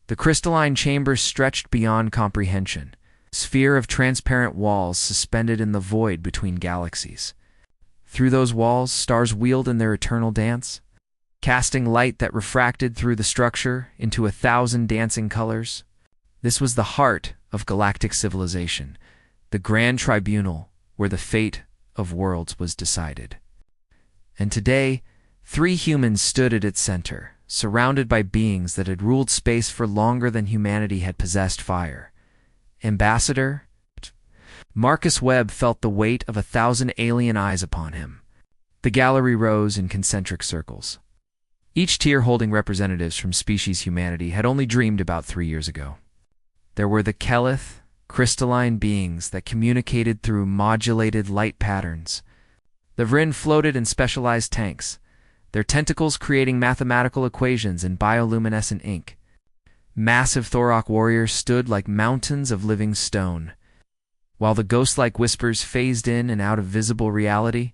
The crystalline chambers stretched beyond comprehension, a sphere of transparent walls suspended in the void between galaxies. Through those walls, stars wheeled in their eternal dance, casting light that refracted through the structure into 1,000 dancing colors. This was the heart of galactic civilization, the grand tribunal where the fate of worlds was decided. And today, 3 humans stood at its center, surrounded by beings that had ruled space for longer than humanity had possessed fire. Ambassador Marcus Webb felt the weight of 1,000 alien eyes upon him. The gallery rose in concentric circles. Each tier holding representatives from species humanity had only dreamed about 3 years ago. There were the Kelith, crystalline beings that communicated through modulated light patterns. The Vryn floated in specialized tanks, their tentacles creating mathematical equations in bioluminescent ink. Massive Thorok warriors stood like mountains of living stone. While the ghost-like whispers phased in and out of visible reality,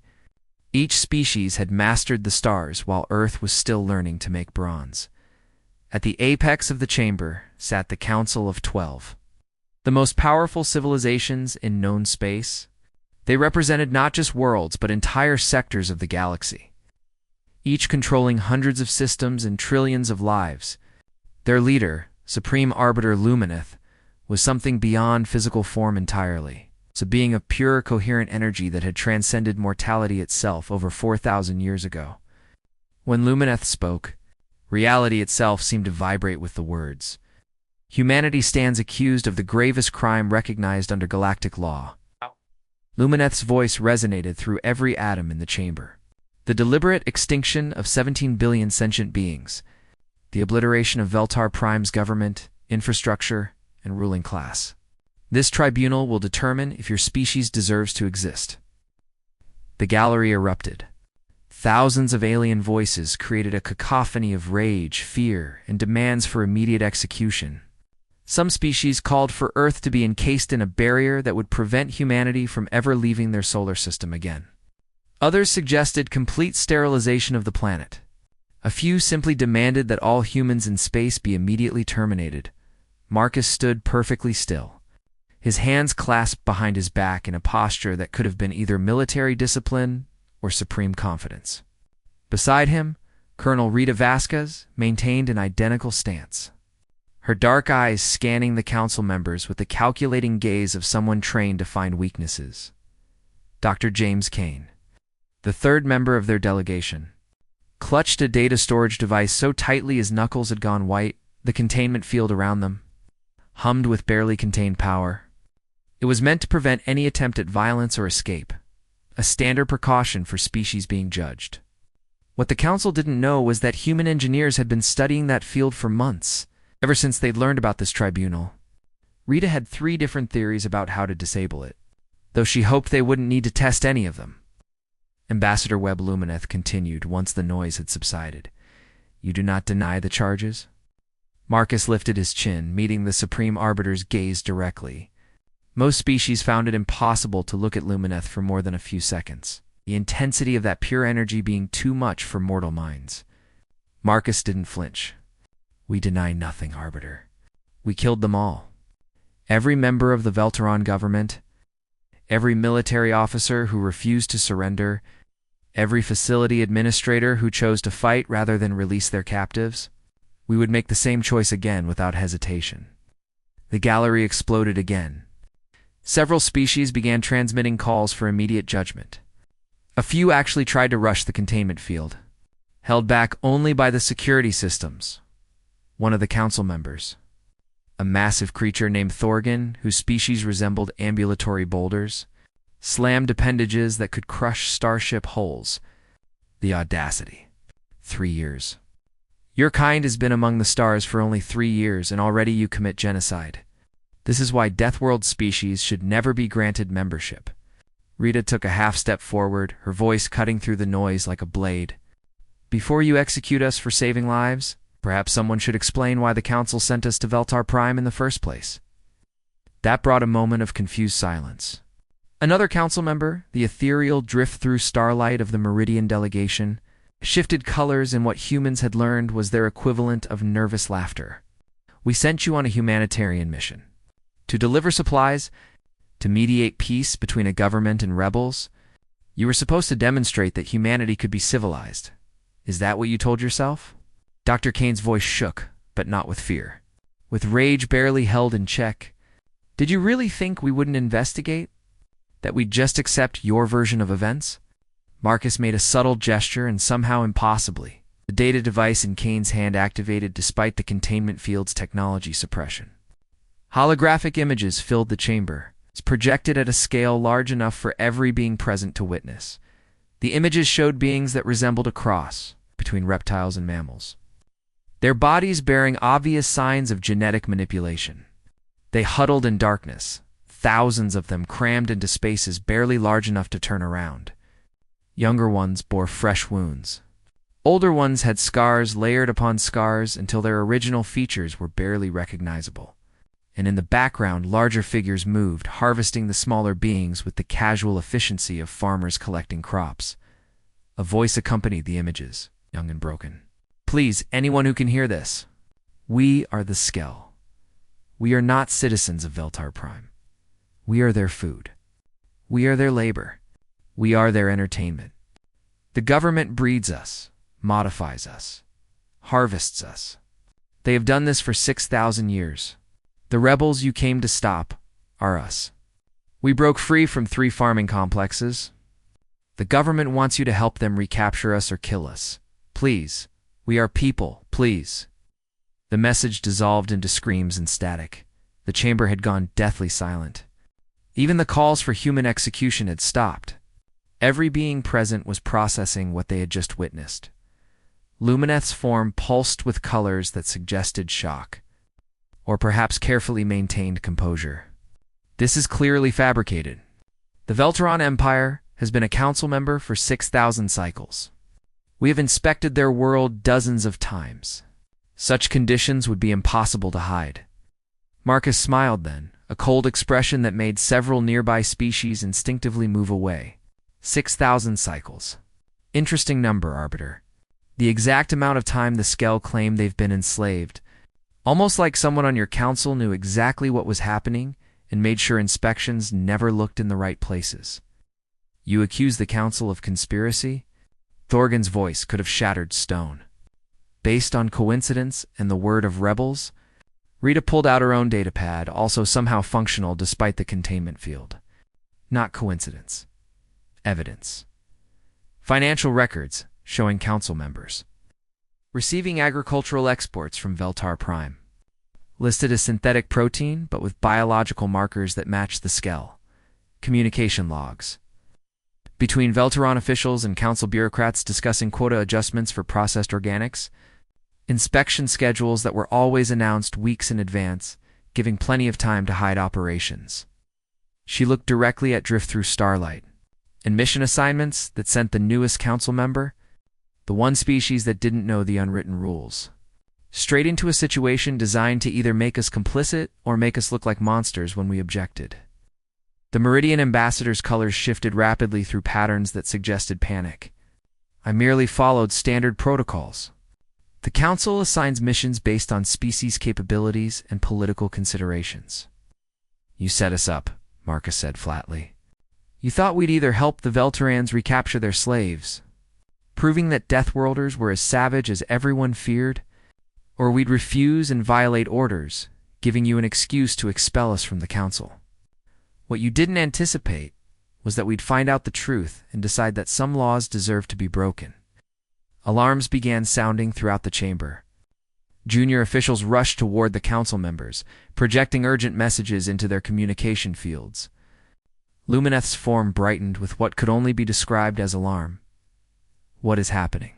each species had mastered the stars while Earth was still learning to make bronze. At the apex of the chamber sat the Council of 12. The most powerful civilizations in known space. They represented not just worlds, but entire sectors of the galaxy, each controlling hundreds of systems and trillions of lives. Their leader, Supreme Arbiter Lumineth, was something beyond physical form entirely. It's a being of pure, coherent energy that had transcended mortality itself over 4,000 years ago. When Lumineth spoke, reality itself seemed to vibrate with the words. Humanity stands accused of the gravest crime recognized under galactic law. Lumineth's voice resonated through every atom in the chamber. The deliberate extinction of 17 billion sentient beings, the obliteration of Veltar Prime's government, infrastructure, and ruling class. This tribunal will determine if your species deserves to exist. The gallery erupted. Thousands of alien voices created a cacophony of rage, fear, and demands for immediate execution. Some species called for Earth to be encased in a barrier that would prevent humanity from ever leaving their solar system again. Others suggested complete sterilization of the planet. A few simply demanded that all humans in space be immediately terminated. Marcus stood perfectly still, his hands clasped behind his back in a posture that could have been either military discipline or supreme confidence. Beside him, Colonel Rita Vasquez maintained an identical stance, her dark eyes scanning the council members with the calculating gaze of someone trained to find weaknesses. Dr. James Kane, the third member of their delegation, clutched a data storage device so tightly his knuckles had gone white, the containment field around them hummed with barely contained power. It was meant to prevent any attempt at violence or escape, a standard precaution for species being judged. What the council didn't know was that human engineers had been studying that field for months, ever since they'd learned about this tribunal. Rita had 3 different theories about how to disable it, though she hoped they wouldn't need to test any of them. Ambassador Webb Lumineth continued once the noise had subsided. You do not deny the charges? Marcus lifted his chin, meeting the Supreme Arbiter's gaze directly. Most species found it impossible to look at Lumineth for more than a few seconds, the intensity of that pure energy being too much for mortal minds. Marcus didn't flinch. We deny nothing, Arbiter. We killed them all. Every member of the Veltaron government, every military officer who refused to surrender, every facility administrator who chose to fight rather than release their captives. We would make the same choice again without hesitation. The gallery exploded again. Several species began transmitting calls for immediate judgment. A few actually tried to rush the containment field, held back only by the security systems. One of the council members, a massive creature named Thorgan, whose species resembled ambulatory boulders, slammed appendages that could crush starship hulls. The audacity. 3 years. Your kind has been among the stars for only 3 years, and already you commit genocide. This is why Deathworld species should never be granted membership. Rita took a half-step forward, her voice cutting through the noise like a blade. Before you execute us for saving lives, perhaps someone should explain why the Council sent us to Veltar Prime in the first place. That brought a moment of confused silence. Another council member, the ethereal drift-through starlight of the Meridian delegation, shifted colors in what humans had learned was their equivalent of nervous laughter. We sent you on a humanitarian mission. To deliver supplies, to mediate peace between a government and rebels. You were supposed to demonstrate that humanity could be civilized. Is that what you told yourself?" Dr. Kane's voice shook, but not with fear. With rage barely held in check. "Did you really think we wouldn't investigate? That we'd just accept your version of events?" Marcus made a subtle gesture, and somehow impossibly, the data device in Kane's hand activated despite the containment field's technology suppression. Holographic images filled the chamber, projected at a scale large enough for every being present to witness. The images showed beings that resembled a cross between reptiles and mammals, their bodies bearing obvious signs of genetic manipulation. They huddled in darkness, thousands of them crammed into spaces barely large enough to turn around. Younger ones bore fresh wounds. Older ones had scars layered upon scars until their original features were barely recognizable. And in the background, larger figures moved, harvesting the smaller beings with the casual efficiency of farmers collecting crops. A voice accompanied the images, young and broken. "Please, anyone who can hear this. We are the Skell. We are not citizens of Veltar Prime. We are their food. We are their labor. We are their entertainment. The government breeds us, modifies us, harvests us. They have done this for 6,000 years. The rebels you came to stop are us. We broke free from 3 farming complexes. The government wants you to help them recapture us or kill us. Please, we are people, please." The message dissolved into screams and static. The chamber had gone deathly silent. Even the calls for human execution had stopped. Every being present was processing what they had just witnessed. Lumineth's form pulsed with colors that suggested shock, or perhaps carefully maintained composure. "This is clearly fabricated. The Veltaron Empire has been a council member for 6,000 cycles. We have inspected their world dozens of times. Such conditions would be impossible to hide." Marcus smiled then, a cold expression that made several nearby species instinctively move away. 6,000 cycles. Interesting number, Arbiter. The exact amount of time the Skell claim they've been enslaved. Almost like someone on your council knew exactly what was happening and made sure inspections never looked in the right places. "You accuse the council of conspiracy?" Thorgan's voice could have shattered stone. "Based on coincidence and the word of rebels?" Rita pulled out her own datapad, also somehow functional despite the containment field. "Not coincidence. Evidence. Financial records showing council members receiving agricultural exports from Veltar Prime. Listed as synthetic protein, but with biological markers that match the Skell. Communication logs between Veltaron officials and council bureaucrats discussing quota adjustments for processed organics. Inspection schedules that were always announced weeks in advance, giving plenty of time to hide operations. She looked directly at Drift-Through Starlight. And mission assignments that sent the newest council member, the one species that didn't know the unwritten rules, straight into a situation designed to either make us complicit or make us look like monsters when we objected. The Meridian Ambassador's colors shifted rapidly through patterns that suggested panic. "I merely followed standard protocols. The Council assigns missions based on species capabilities and political considerations." "You set us up," Marcus said flatly. "You thought we'd either help the Veltarans recapture their slaves, proving that Deathworlders were as savage as everyone feared, or we'd refuse and violate orders, giving you an excuse to expel us from the Council. What you didn't anticipate was that we'd find out the truth and decide that some laws deserve to be broken." Alarms began sounding throughout the chamber. Junior officials rushed toward the council members, projecting urgent messages into their communication fields. Lumineth's form brightened with what could only be described as alarm. "What is happening?"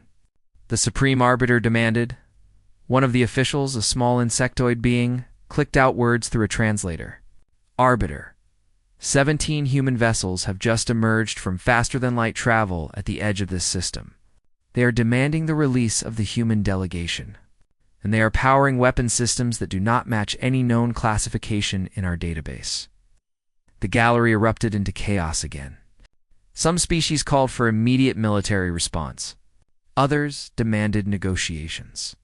the Supreme Arbiter demanded. One of the officials, a small insectoid being, clicked out words through a translator. "Arbiter, 17 human vessels have just emerged from faster-than-light travel at the edge of this system. They are demanding the release of the human delegation, and they are powering weapon systems that do not match any known classification in our database." The gallery erupted into chaos again. Some species called for immediate military response. Others demanded negotiations.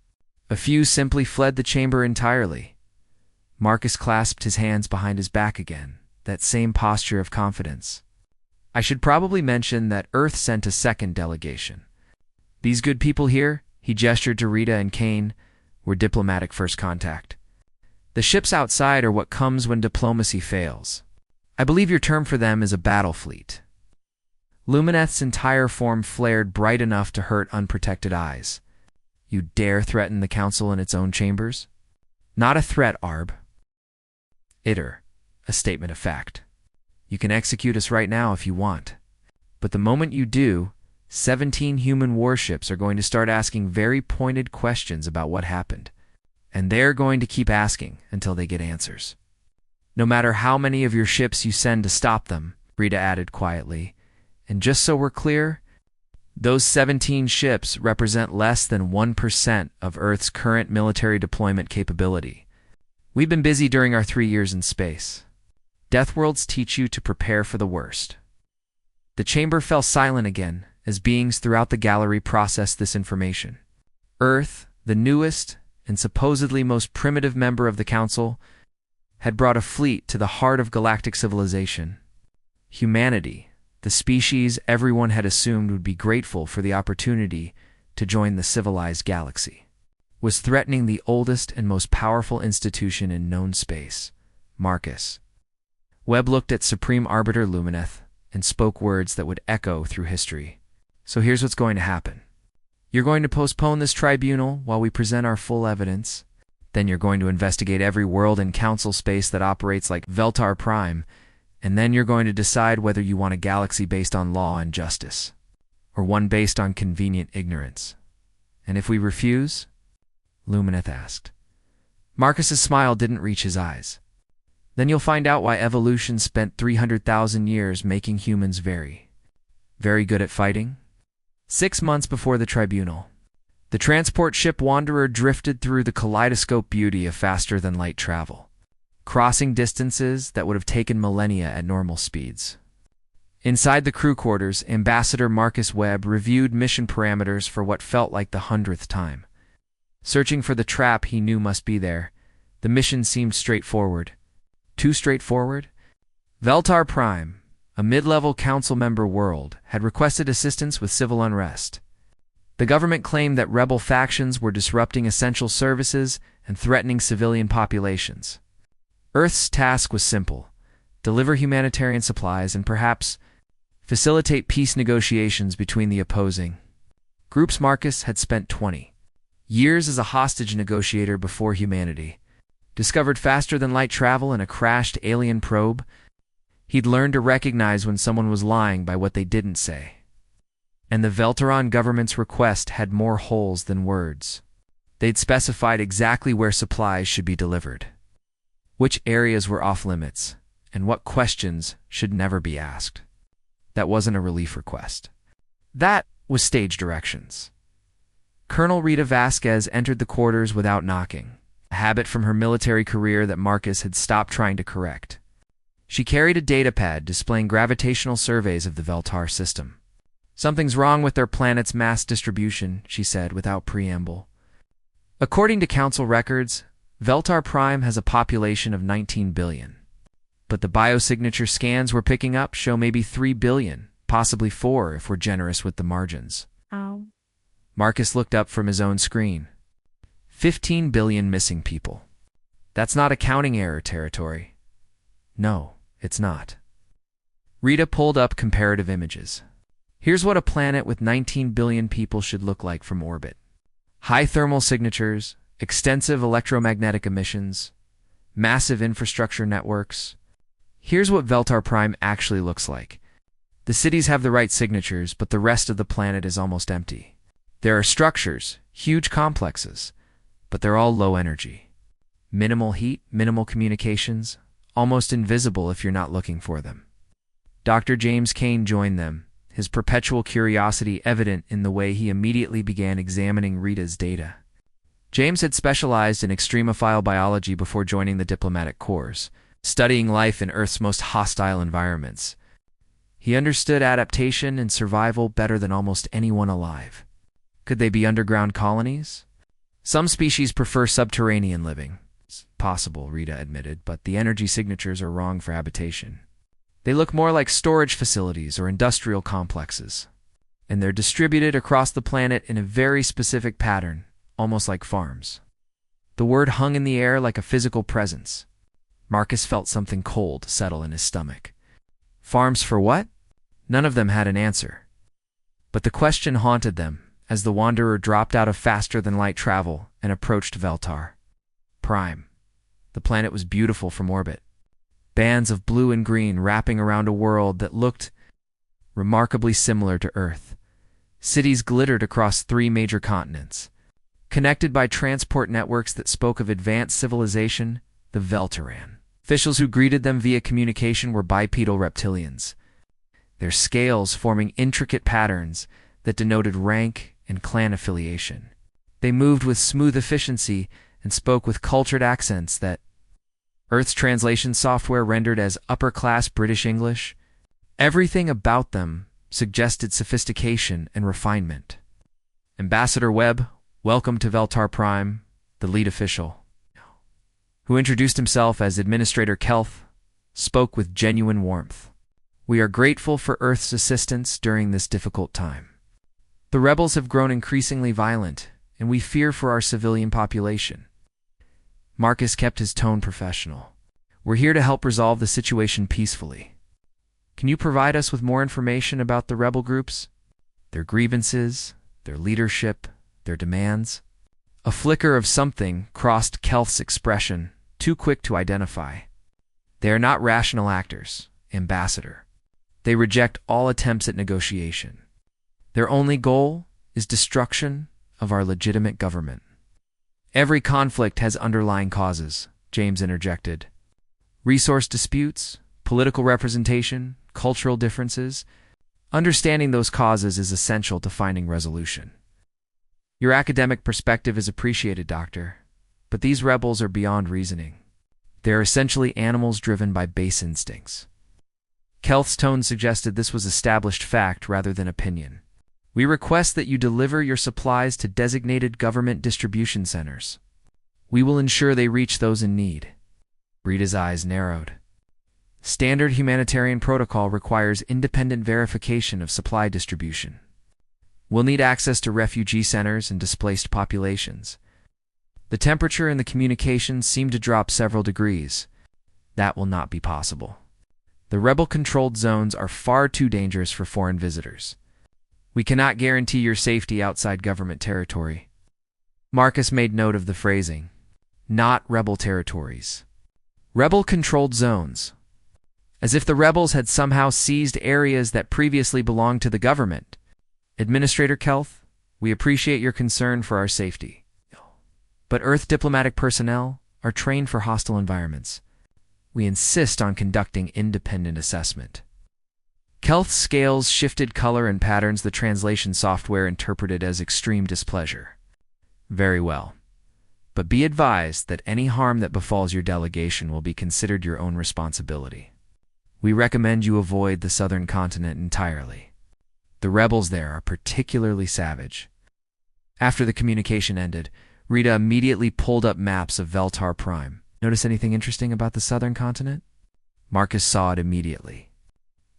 A few simply fled the chamber entirely. Marcus clasped his hands behind his back again, that same posture of confidence. I should probably mention that Earth sent a second delegation. These good people here, he gestured to Rita and Kane, were diplomatic first contact. The ships outside are what comes when diplomacy fails. I believe your term for them is a battle fleet. Lumineth's entire form flared bright enough to hurt unprotected eyes. You dare threaten the council in its own chambers? Not a threat, Arb. Iter, a statement of fact. You can execute us right now if you want. But the moment you do, 17 human warships are going to start asking very pointed questions about what happened. And they're going to keep asking until they get answers. No matter how many of your ships you send to stop them, Rita added quietly. And just so we're clear, those 17 ships represent less than 1% of Earth's current military deployment capability. We've been busy during our 3 years in space. Deathworlds teach you to prepare for the worst. The chamber fell silent again as beings throughout the gallery processed this information. Earth, the newest and supposedly most primitive member of the Council, had brought a fleet to the heart of galactic civilization. Humanity, the species everyone had assumed would be grateful for the opportunity to join the civilized galaxy, was threatening the oldest and most powerful institution in known space, Marcus. Webb looked at Supreme Arbiter Lumineth and spoke words that would echo through history. So here's what's going to happen. You're going to postpone this tribunal while we present our full evidence. Then you're going to investigate every world in Council space that operates like Veltar Prime, and then you're going to decide whether you want a galaxy based on law and justice, or one based on convenient ignorance. And if we refuse? Lumineth asked. Marcus's smile didn't reach his eyes. Then you'll find out why evolution spent 300,000 years making humans very good at fighting. 6 months before the tribunal, the transport ship Wanderer drifted through the kaleidoscope beauty of faster-than-light travel, crossing distances that would have taken millennia at normal speeds. Inside the crew quarters, Ambassador Marcus Webb reviewed mission parameters for what felt like the 100th time. Searching for the trap he knew must be there, the mission seemed straightforward. Too straightforward? Veltar Prime, a mid-level council member world, had requested assistance with civil unrest. The government claimed that rebel factions were disrupting essential services and threatening civilian populations. Earth's task was simple: deliver humanitarian supplies and perhaps facilitate peace negotiations between the opposing groups. Marcus had spent 20 years as a hostage negotiator before humanity discovered faster-than-light travel in a crashed alien probe. He'd learned to recognize when someone was lying by what they didn't say. And the Veltaron government's request had more holes than words. They'd specified exactly where supplies should be delivered, which areas were off-limits, and what questions should never be asked. That wasn't a relief request. That was stage directions. Colonel Rita Vasquez entered the quarters without knocking, a habit from her military career that Marcus had stopped trying to correct. She carried a datapad displaying gravitational surveys of the Veltar system. Something's wrong with their planet's mass distribution, she said without preamble. According to Council records, Veltar Prime has a population of 19 billion. But the biosignature scans we're picking up show maybe 3 billion, possibly 4 if we're generous with the margins. Ow. Marcus looked up from his own screen. 15 billion missing people. That's not accounting error territory. No, it's not. Rita pulled up comparative images. Here's what a planet with 19 billion people should look like from orbit. High thermal signatures, extensive electromagnetic emissions, massive infrastructure networks. Here's what Veltar Prime actually looks like. The cities have the right signatures, but the rest of the planet is almost empty. There are structures, huge complexes, but they're all low energy. Minimal heat, minimal communications, almost invisible if you're not looking for them. Dr. James Kane joined them, his perpetual curiosity evident in the way he immediately began examining Rita's data. James had specialized in extremophile biology before joining the diplomatic corps, studying life in Earth's most hostile environments. He understood adaptation and survival better than almost anyone alive. Could they be underground colonies? Some species prefer subterranean living. It's possible, Rita admitted, but the energy signatures are wrong for habitation. They look more like storage facilities or industrial complexes, and they're distributed across the planet in a very specific pattern, almost like farms. The word hung in the air like a physical presence. Marcus felt something cold settle in his stomach. Farms for what? None of them had an answer. But the question haunted them as the Wanderer dropped out of faster-than-light travel and approached Veltar Prime. The planet was beautiful from orbit. Bands of blue and green wrapping around a world that looked remarkably similar to Earth. Cities glittered across 3 major continents. Connected by transport networks that spoke of advanced civilization, the Veltaran. Officials who greeted them via communication were bipedal reptilians, their scales forming intricate patterns that denoted rank and clan affiliation. They moved with smooth efficiency and spoke with cultured accents that Earth's translation software rendered as upper-class British English. Everything about them suggested sophistication and refinement. Ambassador Webb, welcome to Veltar Prime, the lead official, who introduced himself as Administrator Kelth, spoke with genuine warmth. We are grateful for Earth's assistance during this difficult time. The rebels have grown increasingly violent, and we fear for our civilian population. Marcus kept his tone professional. We're here to help resolve the situation peacefully. Can you provide us with more information about the rebel groups? Their grievances, their leadership, their demands? A flicker of something crossed Kelth's expression, too quick to identify. They are not rational actors, Ambassador. They reject all attempts at negotiation. Their only goal is destruction of our legitimate government. Every conflict has underlying causes, James interjected. Resource disputes, political representation, cultural differences. Understanding those causes is essential to finding resolution. Your academic perspective is appreciated, Doctor, but these rebels are beyond reasoning. They are essentially animals driven by base instincts. Kelth's tone suggested this was established fact rather than opinion. We request that you deliver your supplies to designated government distribution centers. We will ensure they reach those in need. Rita's eyes narrowed. Standard humanitarian protocol requires independent verification of supply distribution. We'll need access to refugee centers and displaced populations. The temperature in the communications seemed to drop several degrees. That will not be possible. The rebel-controlled zones are far too dangerous for foreign visitors. We cannot guarantee your safety outside government territory. Marcus made note of the phrasing. Not rebel territories. Rebel-controlled zones. As if the rebels had somehow seized areas that previously belonged to the government. Administrator Kelth, we appreciate your concern for our safety. But Earth diplomatic personnel are trained for hostile environments. We insist on conducting independent assessment. Kelth's scales shifted color and patterns the translation software interpreted as extreme displeasure. Very well. But be advised that any harm that befalls your delegation will be considered your own responsibility. We recommend you avoid the southern continent entirely. The rebels there are particularly savage. After the communication ended, Rita immediately pulled up maps of Veltar Prime. Notice anything interesting about the southern continent? Marcus saw it immediately.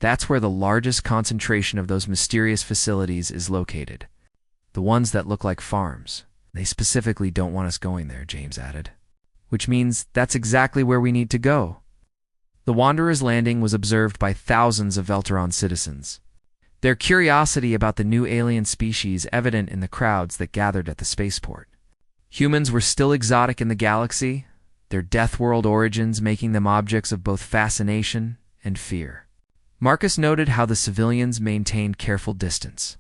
That's where the largest concentration of those mysterious facilities is located. The ones that look like farms. They specifically don't want us going there, James added. Which means that's exactly where we need to go. The Wanderer's landing was observed by thousands of Veltaran citizens. Their curiosity about the new alien species evident in the crowds that gathered at the spaceport. Humans were still exotic in the galaxy, their death world origins making them objects of both fascination and fear. Marcus noted how the civilians maintained careful distance,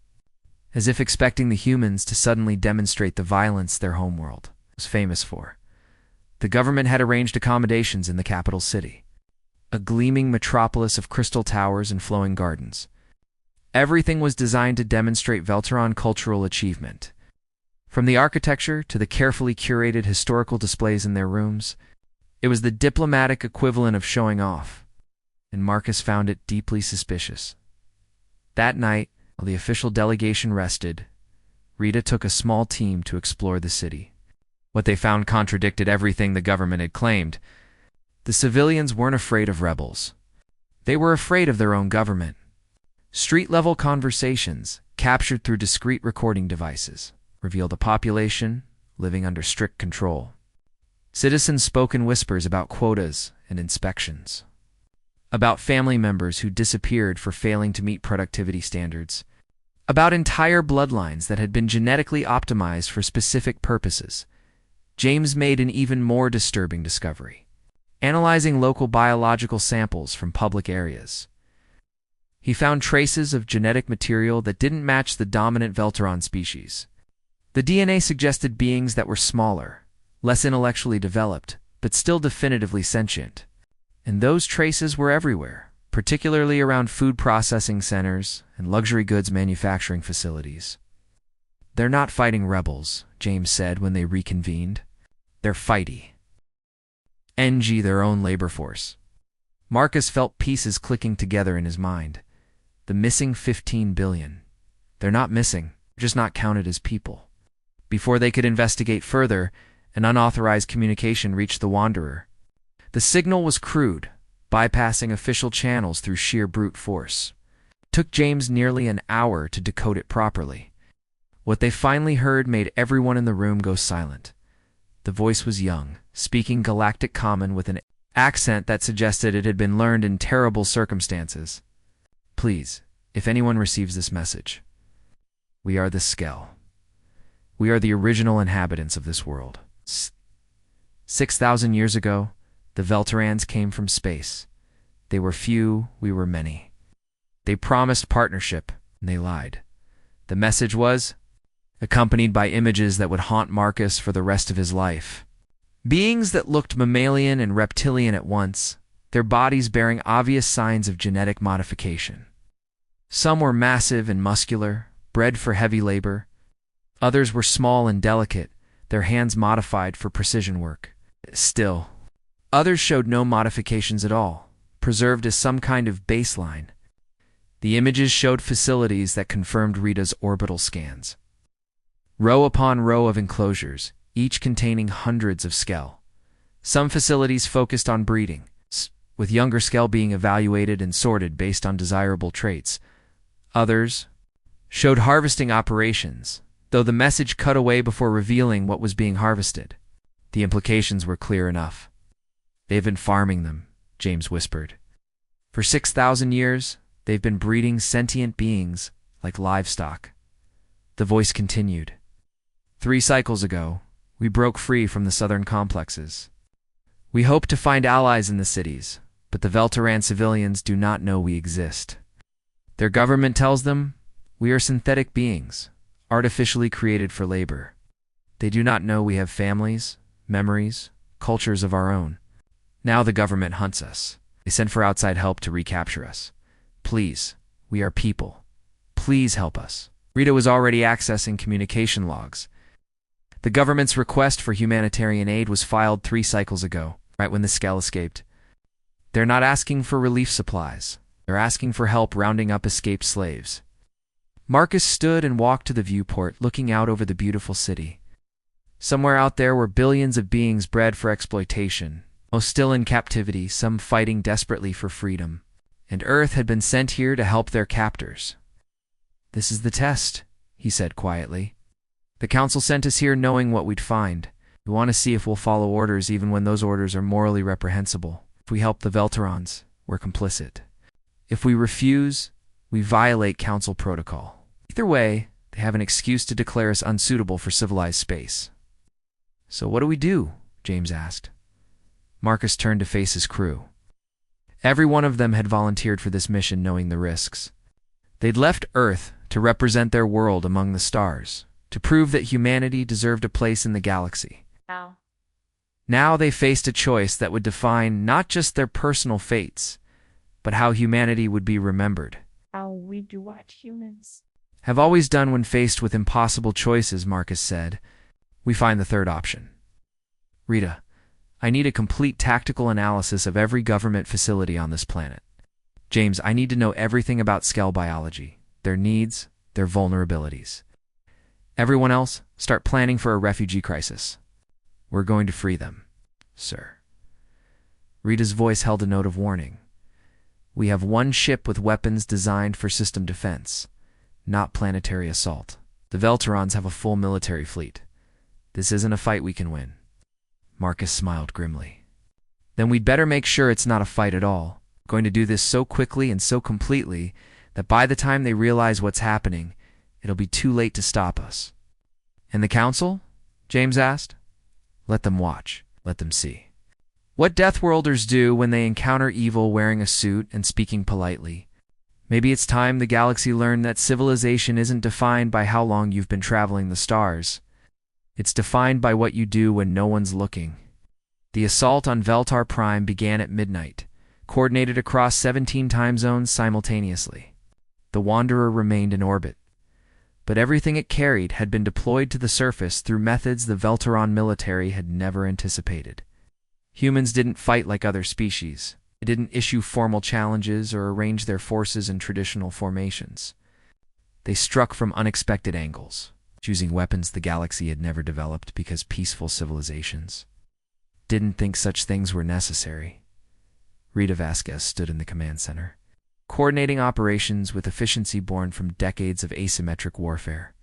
as if expecting the humans to suddenly demonstrate the violence their homeworld was famous for. The government had arranged accommodations in the capital city, a gleaming metropolis of crystal towers and flowing gardens. Everything was designed to demonstrate Veltaran cultural achievement. From the architecture to the carefully curated historical displays in their rooms, it was the diplomatic equivalent of showing off, and Marcus found it deeply suspicious. That night, while the official delegation rested, Rita took a small team to explore the city. What they found contradicted everything the government had claimed. The civilians weren't afraid of rebels. They were afraid of their own government. Street-level conversations, captured through discreet recording devices, revealed a population living under strict control. Citizens spoke in whispers about quotas and inspections, about family members who disappeared for failing to meet productivity standards, about entire bloodlines that had been genetically optimized for specific purposes. James made an even more disturbing discovery, analyzing local biological samples from public areas. He found traces of genetic material that didn't match the dominant Velteron species. The DNA suggested beings that were smaller, less intellectually developed, but still definitively sentient. And those traces were everywhere, particularly around food processing centers and luxury goods manufacturing facilities. "They're not fighting rebels," James said when they reconvened. "They're fighty. NG their own labor force." Marcus felt pieces clicking together in his mind. The missing 15 billion. They're not missing, they're just not counted as people. Before they could investigate further, an unauthorized communication reached the Wanderer. The signal was crude, bypassing official channels through sheer brute force. It took James nearly an hour to decode it properly. What they finally heard made everyone in the room go silent. The voice was young, speaking Galactic Common with an accent that suggested it had been learned in terrible circumstances. "Please, if anyone receives this message, we are the Skell. We are the original inhabitants of this world. 6,000 years ago, the Velterans came from space. They were few, we were many. They promised partnership, and they lied. The message was accompanied by images that would haunt Marcus for the rest of his life. Beings that looked mammalian and reptilian at once, their bodies bearing obvious signs of genetic modification. Some were massive and muscular, bred for heavy labor. Others were small and delicate, their hands modified for precision work. Still, others showed no modifications at all, preserved as some kind of baseline. The images showed facilities that confirmed Rita's orbital scans. Row upon row of enclosures, each containing hundreds of Skell. Some facilities focused on breeding, with younger Skell being evaluated and sorted based on desirable traits. Others showed harvesting operations, though the message cut away before revealing what was being harvested. The implications were clear enough. "They've been farming them," James whispered. "For 6,000 years, they've been breeding sentient beings like livestock." The voice continued. "3 cycles ago, we broke free from the southern complexes. We hoped to find allies in the cities, but the Velteran civilians do not know we exist. Their government tells them we are synthetic beings, artificially created for labor. They do not know we have families, memories, cultures of our own. Now the government hunts us. They send for outside help to recapture us. Please, we are people. Please help us." Rita was already accessing communication logs. The government's request for humanitarian aid was filed 3 cycles ago, right when the Skell escaped. They're not asking for relief supplies. They're asking for help rounding up escaped slaves. Marcus stood and walked to the viewport, looking out over the beautiful city. Somewhere out there were billions of beings bred for exploitation, most still in captivity, some fighting desperately for freedom. And Earth had been sent here to help their captors. "This is the test," he said quietly. "The Council sent us here knowing what we'd find. We want to see if we'll follow orders even when those orders are morally reprehensible. If we help the Velterons, we're complicit. If we refuse, we violate Council protocol. Either way, they have an excuse to declare us unsuitable for civilized space." "So what do we do?" James asked. Marcus turned to face his crew. Every one of them had volunteered for this mission knowing the risks. They'd left Earth to represent their world among the stars, to prove that humanity deserved a place in the galaxy. Wow. Now they faced a choice that would define not just their personal fates, but how humanity would be remembered. How we do what humans "Have always done when faced with impossible choices," Marcus said. "We find the third option. Rita, I need a complete tactical analysis of every government facility on this planet. James, I need to know everything about Skell biology, their needs, their vulnerabilities. Everyone else, start planning for a refugee crisis. We're going to free them, sir. Rita's voice held a note of warning. We have one ship with weapons designed for system defense, not planetary assault. The Velterons have a full military fleet. This isn't a fight we can win. Marcus smiled grimly. Then we'd better make sure it's not a fight at all. We're going to do this so quickly and so completely that by the time they realize what's happening, it'll be too late to stop us. And the council? James asked. Let them watch. Let them see. What Deathworlders do when they encounter evil wearing a suit and speaking politely. Maybe it's time the galaxy learned that civilization isn't defined by how long you've been traveling the stars. It's defined by what you do when no one's looking. The assault on Veltar Prime began at midnight, coordinated across 17 time zones simultaneously. The Wanderer remained in orbit, but everything it carried had been deployed to the surface through methods the Velteron military had never anticipated. Humans didn't fight like other species. They didn't issue formal challenges or arrange their forces in traditional formations. They struck from unexpected angles, choosing weapons the galaxy had never developed because peaceful civilizations didn't think such things were necessary. Rita Vasquez stood in the command center, coordinating operations with efficiency born from decades of asymmetric warfare.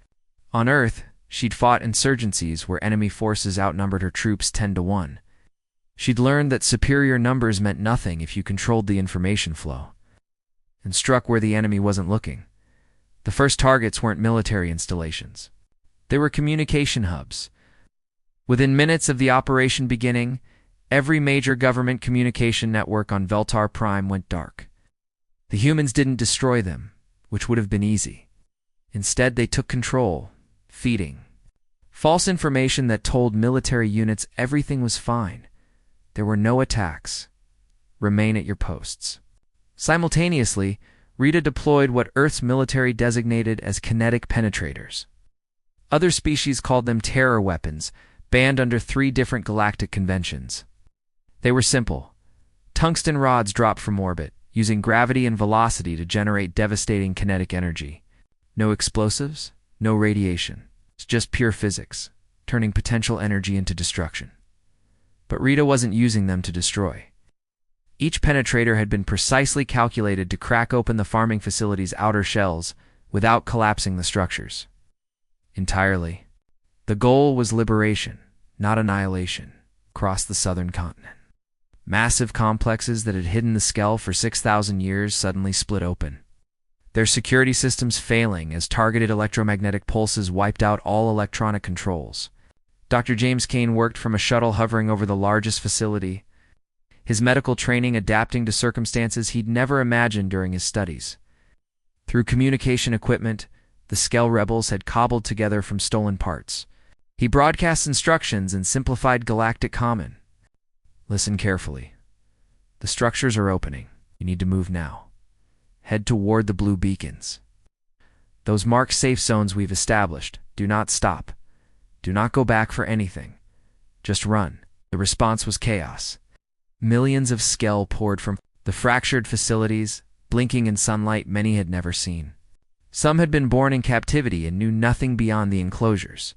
On Earth, she'd fought insurgencies where enemy forces outnumbered her troops 10-1. She'd learned that superior numbers meant nothing if you controlled the information flow, and struck where the enemy wasn't looking. The first targets weren't military installations. They were communication hubs. Within minutes of the operation beginning, every major government communication network on Veltar Prime went dark. The humans didn't destroy them, which would have been easy. Instead, they took control, feeding false information that told military units everything was fine. There were no attacks. Remain at your posts. Simultaneously, Rita deployed what Earth's military designated as kinetic penetrators. Other species called them terror weapons, banned under 3 different galactic conventions. They were simple. Tungsten rods dropped from orbit, using gravity and velocity to generate devastating kinetic energy. No explosives, no radiation. It's just pure physics, turning potential energy into destruction. But Rita wasn't using them to destroy. Each penetrator had been precisely calculated to crack open the farming facility's outer shells without collapsing the structures entirely. The goal was liberation, not annihilation, across the southern continent. Massive complexes that had hidden the Skell for 6,000 years suddenly split open, their security systems failing as targeted electromagnetic pulses wiped out all electronic controls. Dr. James Kane worked from a shuttle hovering over the largest facility, his medical training adapting to circumstances he'd never imagined during his studies. Through communication equipment, the Skell rebels had cobbled together from stolen parts. He broadcast instructions in simplified galactic common. Listen carefully. The structures are opening. You need to move now. Head toward the blue beacons. Those marked safe zones we've established. Do not stop. Do not go back for anything. Just run. The response was chaos. Millions of Skell poured from the fractured facilities, blinking in sunlight many had never seen. Some had been born in captivity and knew nothing beyond the enclosures.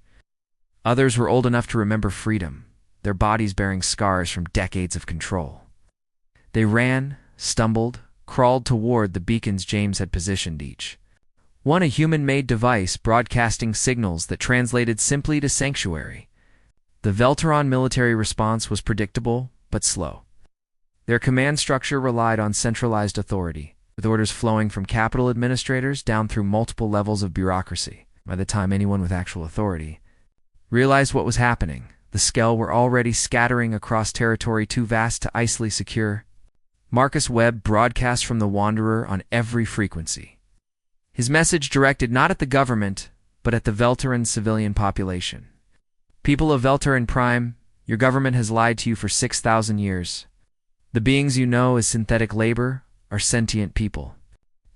Others were old enough to remember freedom, their bodies bearing scars from decades of control. They ran, stumbled, crawled toward the beacons James had positioned each. One a human-made device broadcasting signals that translated simply to sanctuary. The Velteron military response was predictable, but slow. Their command structure relied on centralized authority, with orders flowing from capital administrators down through multiple levels of bureaucracy. By the time anyone with actual authority realized what was happening, the Skell were already scattering across territory too vast to easily secure. Marcus Webb broadcast from the Wanderer on every frequency. His message directed not at the government, but at the Velteran civilian population. People of Velteran Prime, your government has lied to you for 6,000 years. The beings you know as synthetic labor are sentient people.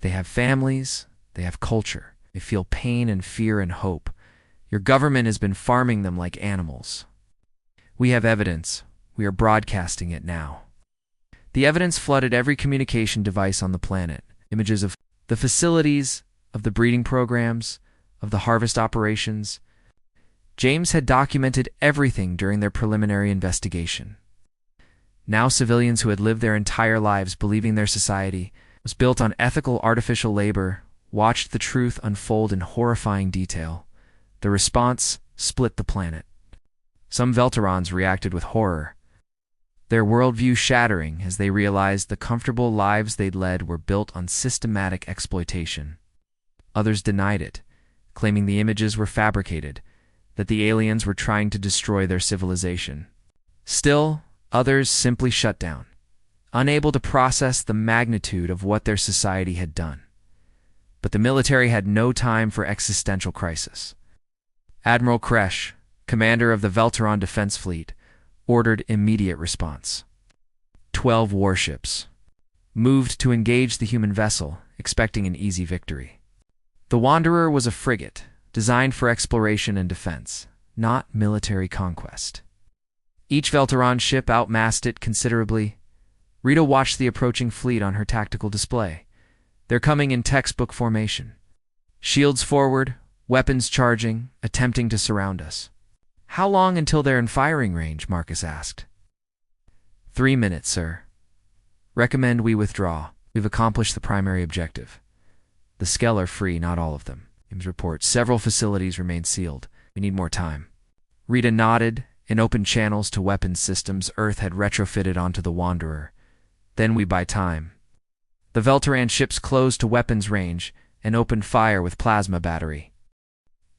They have families, they have culture, they feel pain and fear and hope. Your government has been farming them like animals. We have evidence. We are broadcasting it now. The evidence flooded every communication device on the planet. Images of the facilities, of the breeding programs, of the harvest operations. James had documented everything during their preliminary investigation. Now civilians who had lived their entire lives believing their society was built on ethical artificial labor watched the truth unfold in horrifying detail. The response split the planet. Some Velterons reacted with horror, their worldview shattering as they realized the comfortable lives they'd led were built on systematic exploitation. Others denied it, claiming the images were fabricated, that the aliens were trying to destroy their civilization. Still, others simply shut down, unable to process the magnitude of what their society had done. But the military had no time for existential crisis. Admiral Kresh, commander of the Velteron Defense Fleet, ordered immediate response. 12 warships moved to engage the human vessel, expecting an easy victory. The Wanderer was a frigate, designed for exploration and defense, not military conquest. Each Velteron ship outmassed it considerably. Rita watched the approaching fleet on her tactical display. They're coming in textbook formation. Shields forward, weapons charging, attempting to surround us. How long until they're in firing range? Marcus asked. 3 minutes, sir. Recommend we withdraw. We've accomplished the primary objective. The Skell are free, not all of them. James reports several facilities remain sealed. We need more time. Rita nodded and opened channels to weapons systems Earth had retrofitted onto the Wanderer. Then we buy time. The Velteran ships closed to weapons range and opened fire with plasma battery.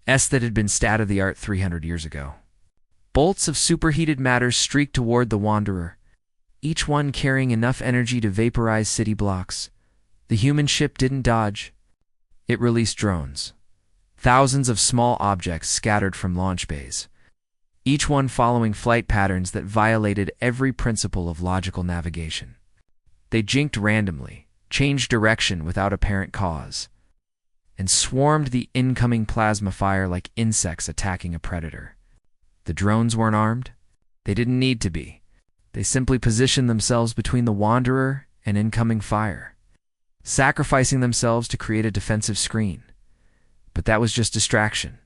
That had been state-of-the-art 300 years ago. Bolts of superheated matter streaked toward the Wanderer, each one carrying enough energy to vaporize city blocks. The human ship didn't dodge. It released drones. Thousands of small objects scattered from launch bays, each one following flight patterns that violated every principle of logical navigation. They jinked randomly, changed direction without apparent cause, and swarmed the incoming plasma fire like insects attacking a predator. The drones weren't armed. They didn't need to be. They simply positioned themselves between the Wanderer and incoming fire, sacrificing themselves to create a defensive screen. But that was just distraction.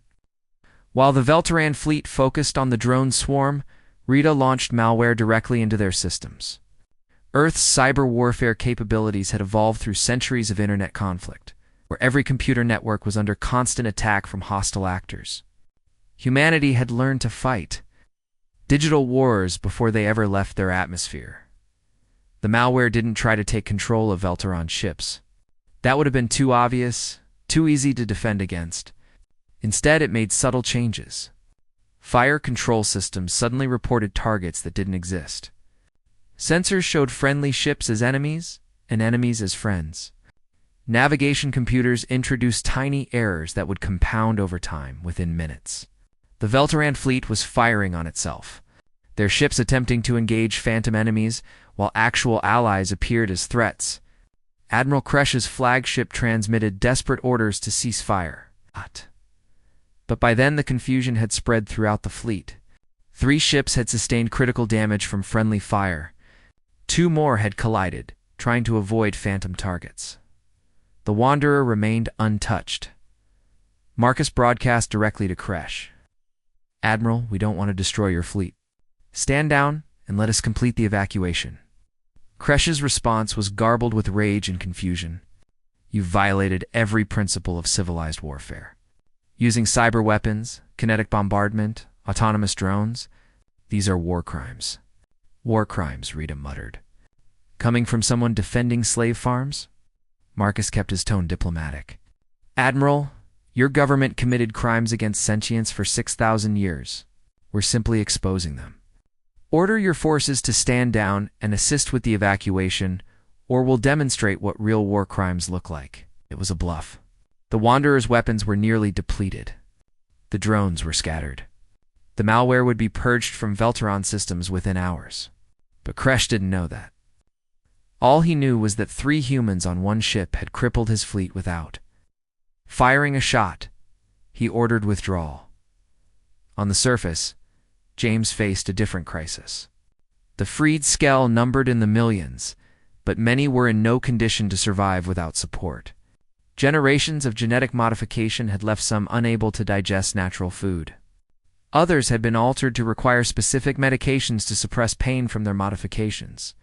While the Velteran fleet focused on the drone swarm, Rita launched malware directly into their systems. Earth's cyber warfare capabilities had evolved through centuries of internet conflict, where every computer network was under constant attack from hostile actors. Humanity had learned to fight digital wars before they ever left their atmosphere. The malware didn't try to take control of Velteron ships. That would have been too obvious, too easy to defend against. Instead, it made subtle changes. Fire control systems suddenly reported targets that didn't exist. Sensors showed friendly ships as enemies and enemies as friends. Navigation computers introduced tiny errors that would compound over time within minutes. The Velteran fleet was firing on itself, their ships attempting to engage phantom enemies while actual allies appeared as threats. Admiral Kresh's flagship transmitted desperate orders to cease fire. But by then the confusion had spread throughout the fleet. 3 ships had sustained critical damage from friendly fire. 2 more had collided, trying to avoid phantom targets. The Wanderer remained untouched. Marcus broadcast directly to Kresh. Admiral, we don't want to destroy your fleet. Stand down and let us complete the evacuation. Kresh's response was garbled with rage and confusion. You've violated every principle of civilized warfare. Using cyber weapons, kinetic bombardment, autonomous drones, these are war crimes. War crimes, Rita muttered. Coming from someone defending slave farms? Marcus kept his tone diplomatic. Admiral, your government committed crimes against sentience for 6,000 years. We're simply exposing them. Order your forces to stand down and assist with the evacuation, or we'll demonstrate what real war crimes look like. It was a bluff. The Wanderer's weapons were nearly depleted. The drones were scattered. The malware would be purged from Velteron systems within hours. But Kresh didn't know that. All he knew was that 3 humans on one ship had crippled his fleet without. Firing a shot, he ordered withdrawal. On the surface, James faced a different crisis. The freed Skell numbered in the millions, but many were in no condition to survive without support. Generations of genetic modification had left some unable to digest natural food. Others had been altered to require specific medications to suppress pain from their modifications.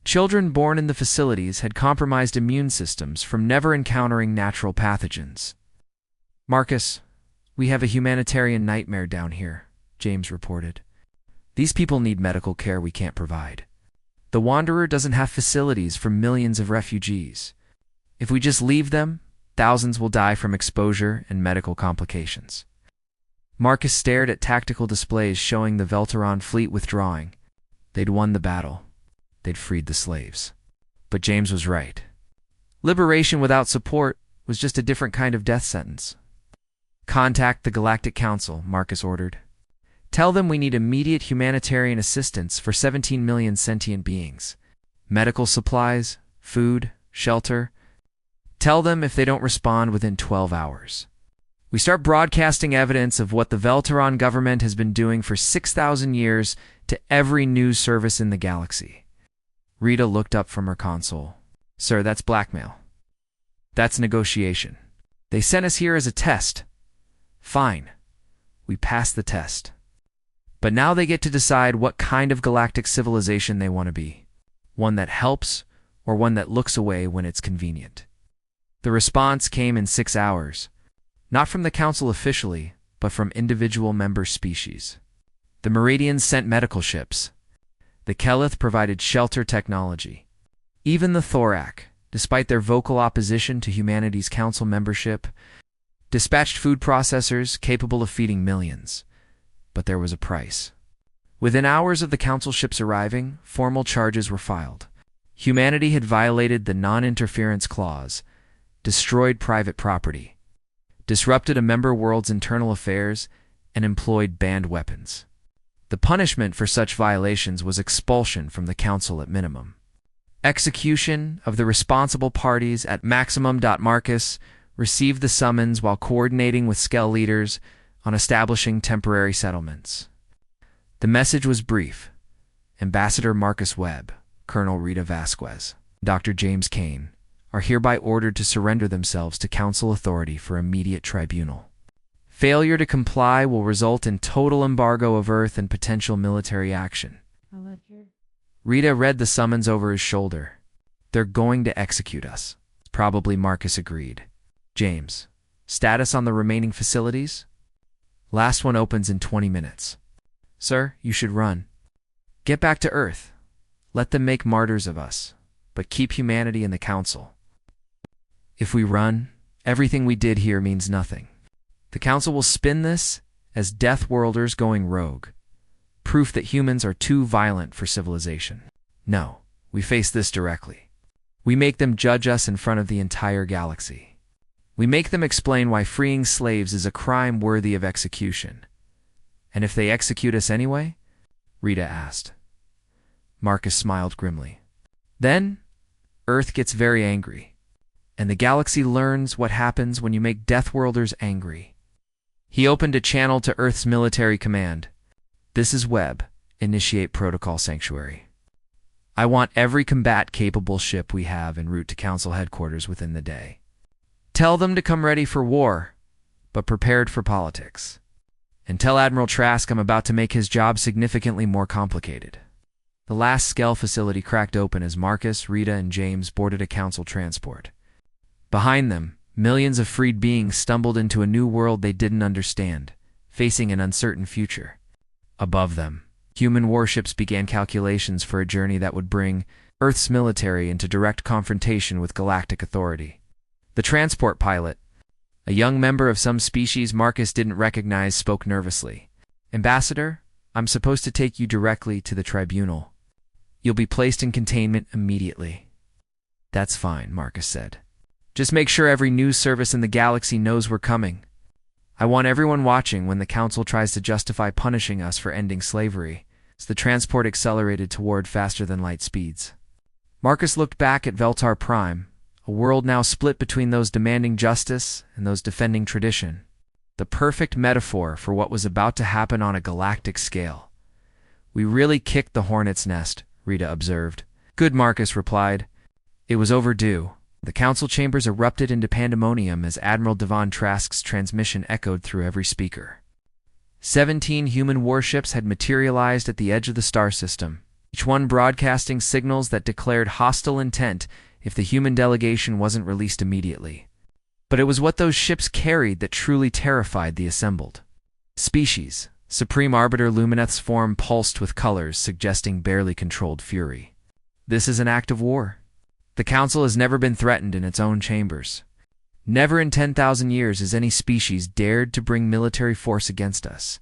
Children born in the facilities had compromised immune systems from never encountering natural pathogens. "Marcus, we have a humanitarian nightmare down here," James reported. "These people need medical care we can't provide. The Wanderer doesn't have facilities for millions of refugees. If we just leave them, thousands will die from exposure and medical complications." Marcus stared at tactical displays showing the Velteron fleet withdrawing. They'd won the battle. They'd freed the slaves. But James was right. Liberation without support was just a different kind of death sentence. "Contact the Galactic Council," Marcus ordered. "Tell them we need immediate humanitarian assistance for 17 million sentient beings. Medical supplies, food, shelter. Tell them if they don't respond within 12 hours. We start broadcasting evidence of what the Velteron government has been doing for 6,000 years to every news service in the galaxy." Rita looked up from her console. "Sir, that's blackmail. That's negotiation. They sent us here as a test. Fine. We passed the test. But now they get to decide what kind of galactic civilization they want to be. One that helps or one that looks away when it's convenient." The response came in 6 hours. Not from the Council officially, but from individual member species. The Meridians sent medical ships. The Kelith provided shelter technology. Even the Thorak, despite their vocal opposition to humanity's council membership, dispatched food processors capable of feeding millions. But there was a price. Within hours of the council ships arriving, formal charges were filed. Humanity had violated the non-interference clause, destroyed private property, disrupted a member world's internal affairs, and employed banned weapons. The punishment for such violations was expulsion from the council at minimum. Execution of the responsible parties at maximum. Marcus received the summons while coordinating with Skell leaders on establishing temporary settlements. The message was brief. Ambassador Marcus Webb, Colonel Rita Vasquez, Dr. James Kane are hereby ordered to surrender themselves to council authority for immediate tribunal. Failure to comply will result in total embargo of Earth and potential military action. Rita read the summons over his shoulder. "They're going to execute us." Probably, Marcus agreed. "James, status on the remaining facilities?" "Last one opens in 20 minutes. Sir, you should run. Get back to Earth. Let them make martyrs of us, but keep humanity in the council. If we run, everything we did here means nothing. The council will spin this as Death Worlders going rogue, proof that humans are too violent for civilization. No, we face this directly. We make them judge us in front of the entire galaxy. We make them explain why freeing slaves is a crime worthy of execution. And if they execute us anyway?" Rita asked. Marcus smiled grimly. "Then, Earth gets very angry. And the galaxy learns what happens when you make Deathworlders angry." He opened a channel to Earth's military command. "This is Webb. Initiate Protocol Sanctuary. I want every combat-capable ship we have en route to Council headquarters within the day. Tell them to come ready for war, but prepared for politics. And tell Admiral Trask I'm about to make his job significantly more complicated." The last Skell facility cracked open as Marcus, Rita, and James boarded a council transport. Behind them, millions of freed beings stumbled into a new world they didn't understand, facing an uncertain future. Above them, human warships began calculations for a journey that would bring Earth's military into direct confrontation with galactic authority. The transport pilot, a young member of some species Marcus didn't recognize, spoke nervously. "Ambassador, I'm supposed to take you directly to the tribunal. You'll be placed in containment immediately." "That's fine," Marcus said. "Just make sure every news service in the galaxy knows we're coming. I want everyone watching when the council tries to justify punishing us for ending slavery." As the transport accelerated toward faster-than-light speeds, Marcus looked back at Veltar Prime, a world now split between those demanding justice and those defending tradition. The perfect metaphor for what was about to happen on a galactic scale. "We really kicked the hornet's nest," Rita observed. "Good," Marcus replied. It was overdue. The council chambers erupted into pandemonium as Admiral Devon Trask's transmission echoed through every speaker. 17 human warships had materialized at the edge of the star system, each one broadcasting signals that declared hostile intent if the human delegation wasn't released immediately. But it was what those ships carried that truly terrified the assembled species. Supreme Arbiter Lumineth's form pulsed with colors suggesting barely controlled fury. This is an act of war. The Council has never been threatened in its own chambers. Never in 10,000 years has any species dared to bring military force against us.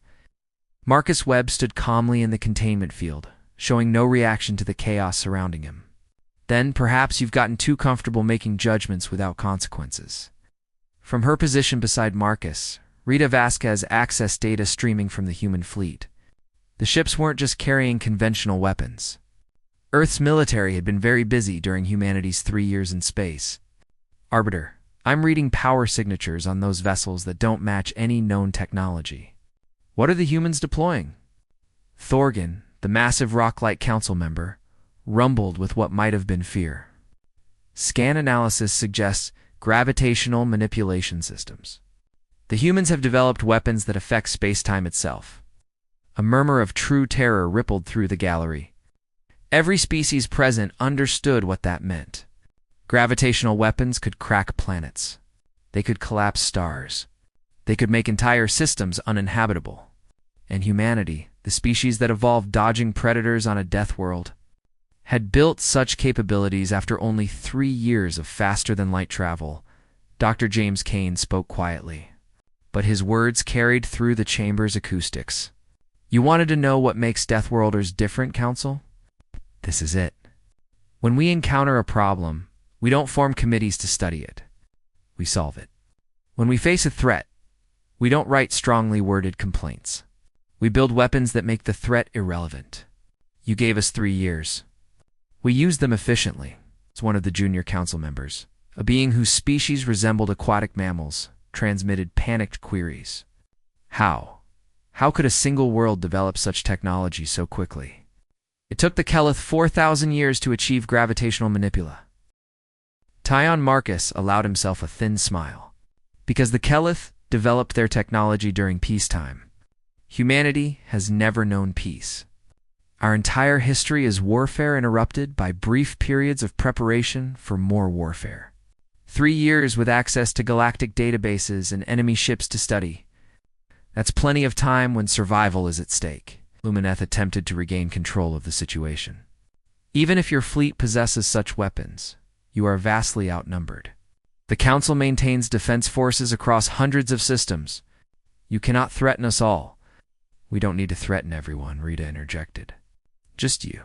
Marcus Webb stood calmly in the containment field, showing no reaction to the chaos surrounding him. Then, perhaps you've gotten too comfortable making judgments without consequences. From her position beside Marcus, Rita Vasquez accessed data streaming from the human fleet. The ships weren't just carrying conventional weapons. Earth's military had been very busy during humanity's 3 years in space. Arbiter, I'm reading power signatures on those vessels that don't match any known technology. What are the humans deploying? Thorgan, the massive rock-like council member, rumbled with what might have been fear. Scan analysis suggests gravitational manipulation systems. The humans have developed weapons that affect space-time itself. A murmur of true terror rippled through the gallery. Every species present understood what that meant. Gravitational weapons could crack planets. They could collapse stars. They could make entire systems uninhabitable. And humanity, the species that evolved dodging predators on a death world, had built such capabilities after only 3 years of faster-than-light travel. Dr. James Kane spoke quietly, but his words carried through the chamber's acoustics. You wanted to know what makes Deathworlders different, Council? This is it. When we encounter a problem, we don't form committees to study it. We solve it. When we face a threat, we don't write strongly worded complaints. We build weapons that make the threat irrelevant. You gave us 3 years. We used them efficiently. It's one of the junior council members, a being whose species resembled aquatic mammals, transmitted panicked queries. How? How could a single world develop such technology so quickly? It took the Keleth 4,000 years to achieve gravitational manipula. Tyon Marcus allowed himself a thin smile. Because the Keleth developed their technology during peacetime. Humanity has never known peace. Our entire history is warfare interrupted by brief periods of preparation for more warfare. 3 years with access to galactic databases and enemy ships to study. That's plenty of time when survival is at stake. Lumineth attempted to regain control of the situation. Even if your fleet possesses such weapons, you are vastly outnumbered. The Council maintains defense forces across hundreds of systems. You cannot threaten us all. We don't need to threaten everyone, Rita interjected. Just you.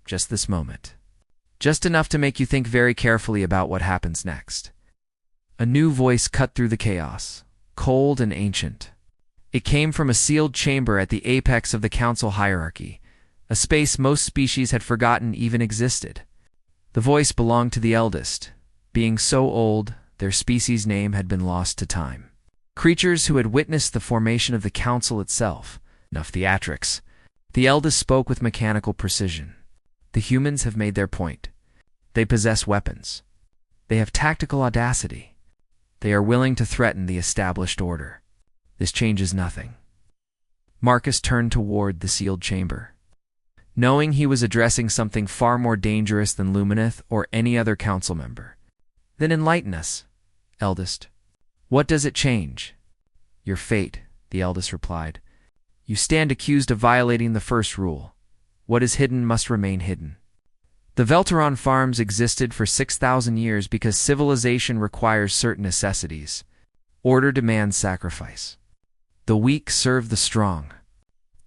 Just this moment. Just enough to make you think very carefully about what happens next. A new voice cut through the chaos, cold and ancient. It came from a sealed chamber at the apex of the Council hierarchy, a space most species had forgotten even existed. The voice belonged to the eldest. Being so old, their species' name had been lost to time. Creatures who had witnessed the formation of the Council itself, enough theatrics. The eldest spoke with mechanical precision. The humans have made their point. They possess weapons. They have tactical audacity. They are willing to threaten the established order. This changes nothing. Marcus turned toward the sealed chamber. Knowing he was addressing something far more dangerous than Lumineth or any other council member. Then enlighten us, eldest. What does it change? Your fate, the eldest replied. You stand accused of violating the first rule. What is hidden must remain hidden. The Velteron farms existed for 6,000 years because civilization requires certain necessities. Order demands sacrifice. The weak serve the strong.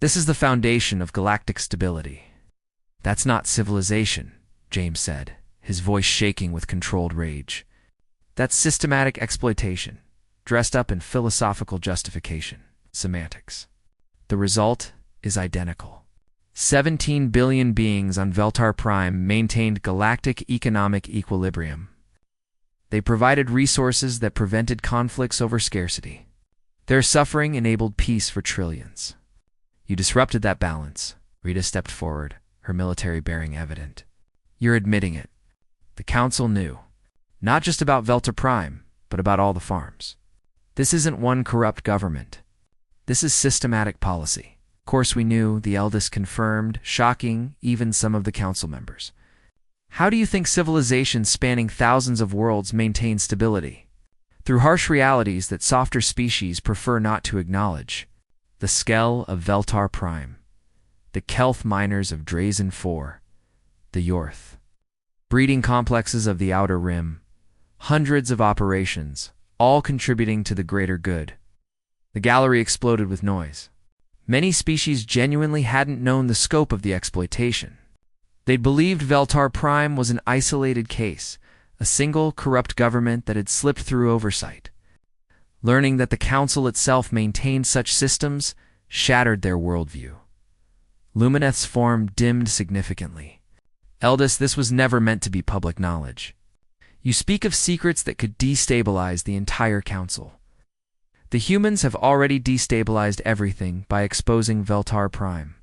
This is the foundation of galactic stability. That's not civilization, James said, his voice shaking with controlled rage. That's systematic exploitation, dressed up in philosophical justification, semantics. The result is identical. 17 billion beings on Veltar Prime maintained galactic economic equilibrium. They provided resources that prevented conflicts over scarcity. Their suffering enabled peace for trillions. You disrupted that balance. Rita stepped forward, her military bearing evident. You're admitting it. The Council knew. Not just about Veltar Prime, but about all the farms. This isn't one corrupt government. This is systematic policy. Of course, we knew, the eldest confirmed, shocking even some of the council members. How do you think civilizations spanning thousands of worlds maintain stability? Through harsh realities that softer species prefer not to acknowledge. The Skell of Veltar Prime, the Kelth miners of Drazen 4, the Yorth, breeding complexes of the Outer Rim, hundreds of operations, all contributing to the greater good. The gallery exploded with noise. Many species genuinely hadn't known the scope of the exploitation. They'd believed Veltar Prime was an isolated case, a single corrupt government that had slipped through oversight. Learning that the council itself maintained such systems shattered their worldview. Lumineth's form dimmed significantly. Eldest, this was never meant to be public knowledge. You speak of secrets that could destabilize the entire council. The humans have already destabilized everything by exposing Veltar Prime.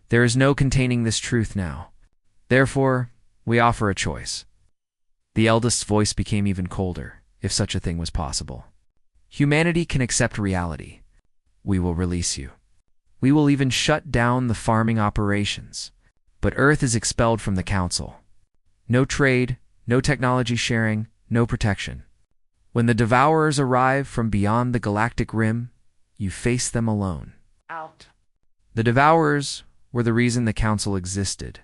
There is no containing this truth now. Therefore, we offer a choice. The eldest's voice became even colder, if such a thing was possible. Humanity can accept reality. We will release you. We will even shut down the farming operations. But Earth is expelled from the council. No trade, no technology sharing, no protection. When the Devourers arrive from beyond the Galactic Rim, you face them alone. Out. The Devourers were the reason the council existed.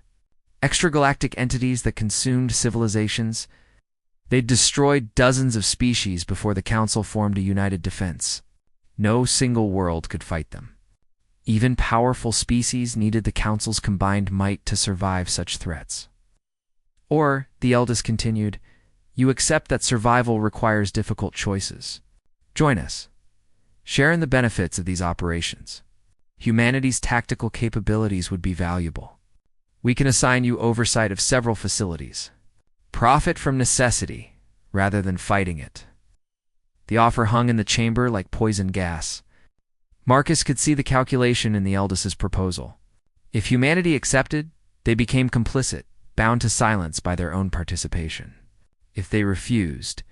Extragalactic entities that consumed civilizations. They'd destroyed dozens of species before the council formed a united defense. No single world could fight them. Even powerful species needed the council's combined might to survive such threats. Or, the eldest continued, you accept that survival requires difficult choices. Join us. Share in the benefits of these operations. Humanity's tactical capabilities would be valuable. We can assign you oversight of several facilities. Profit from necessity, rather than fighting it. The offer hung in the chamber like poison gas. Marcus could see the calculation in the eldest's proposal. If humanity accepted, they became complicit, bound to silence by their own participation. If they refused,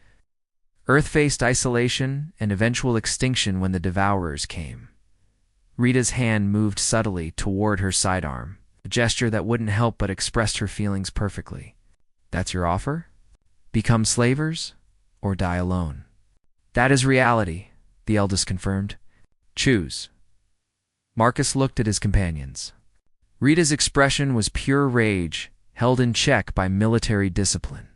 Earth faced isolation and eventual extinction when the Devourers came. Rita's hand moved subtly toward her sidearm, a gesture that wouldn't help but expressed her feelings perfectly. That's your offer? Become slavers, or die alone? That is reality, the eldest confirmed. Choose. Marcus looked at his companions. Rita's expression was pure rage, held in check by military discipline.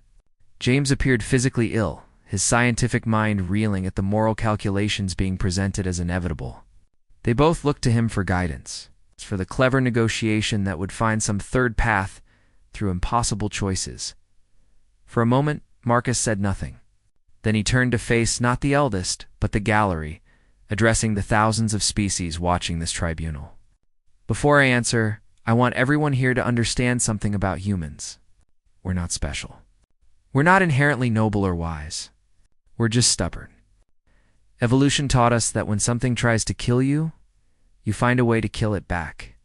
James appeared physically ill, his scientific mind reeling at the moral calculations being presented as inevitable. They both looked to him for guidance, for the clever negotiation that would find some third path through impossible choices. For a moment, Marcus said nothing. Then he turned to face not the eldest, but the gallery, addressing the thousands of species watching this tribunal. Before I answer, I want everyone here to understand something about humans. We're not special. We're not inherently noble or wise. We're just stubborn. Evolution taught us that when something tries to kill you, you find a way to kill it back.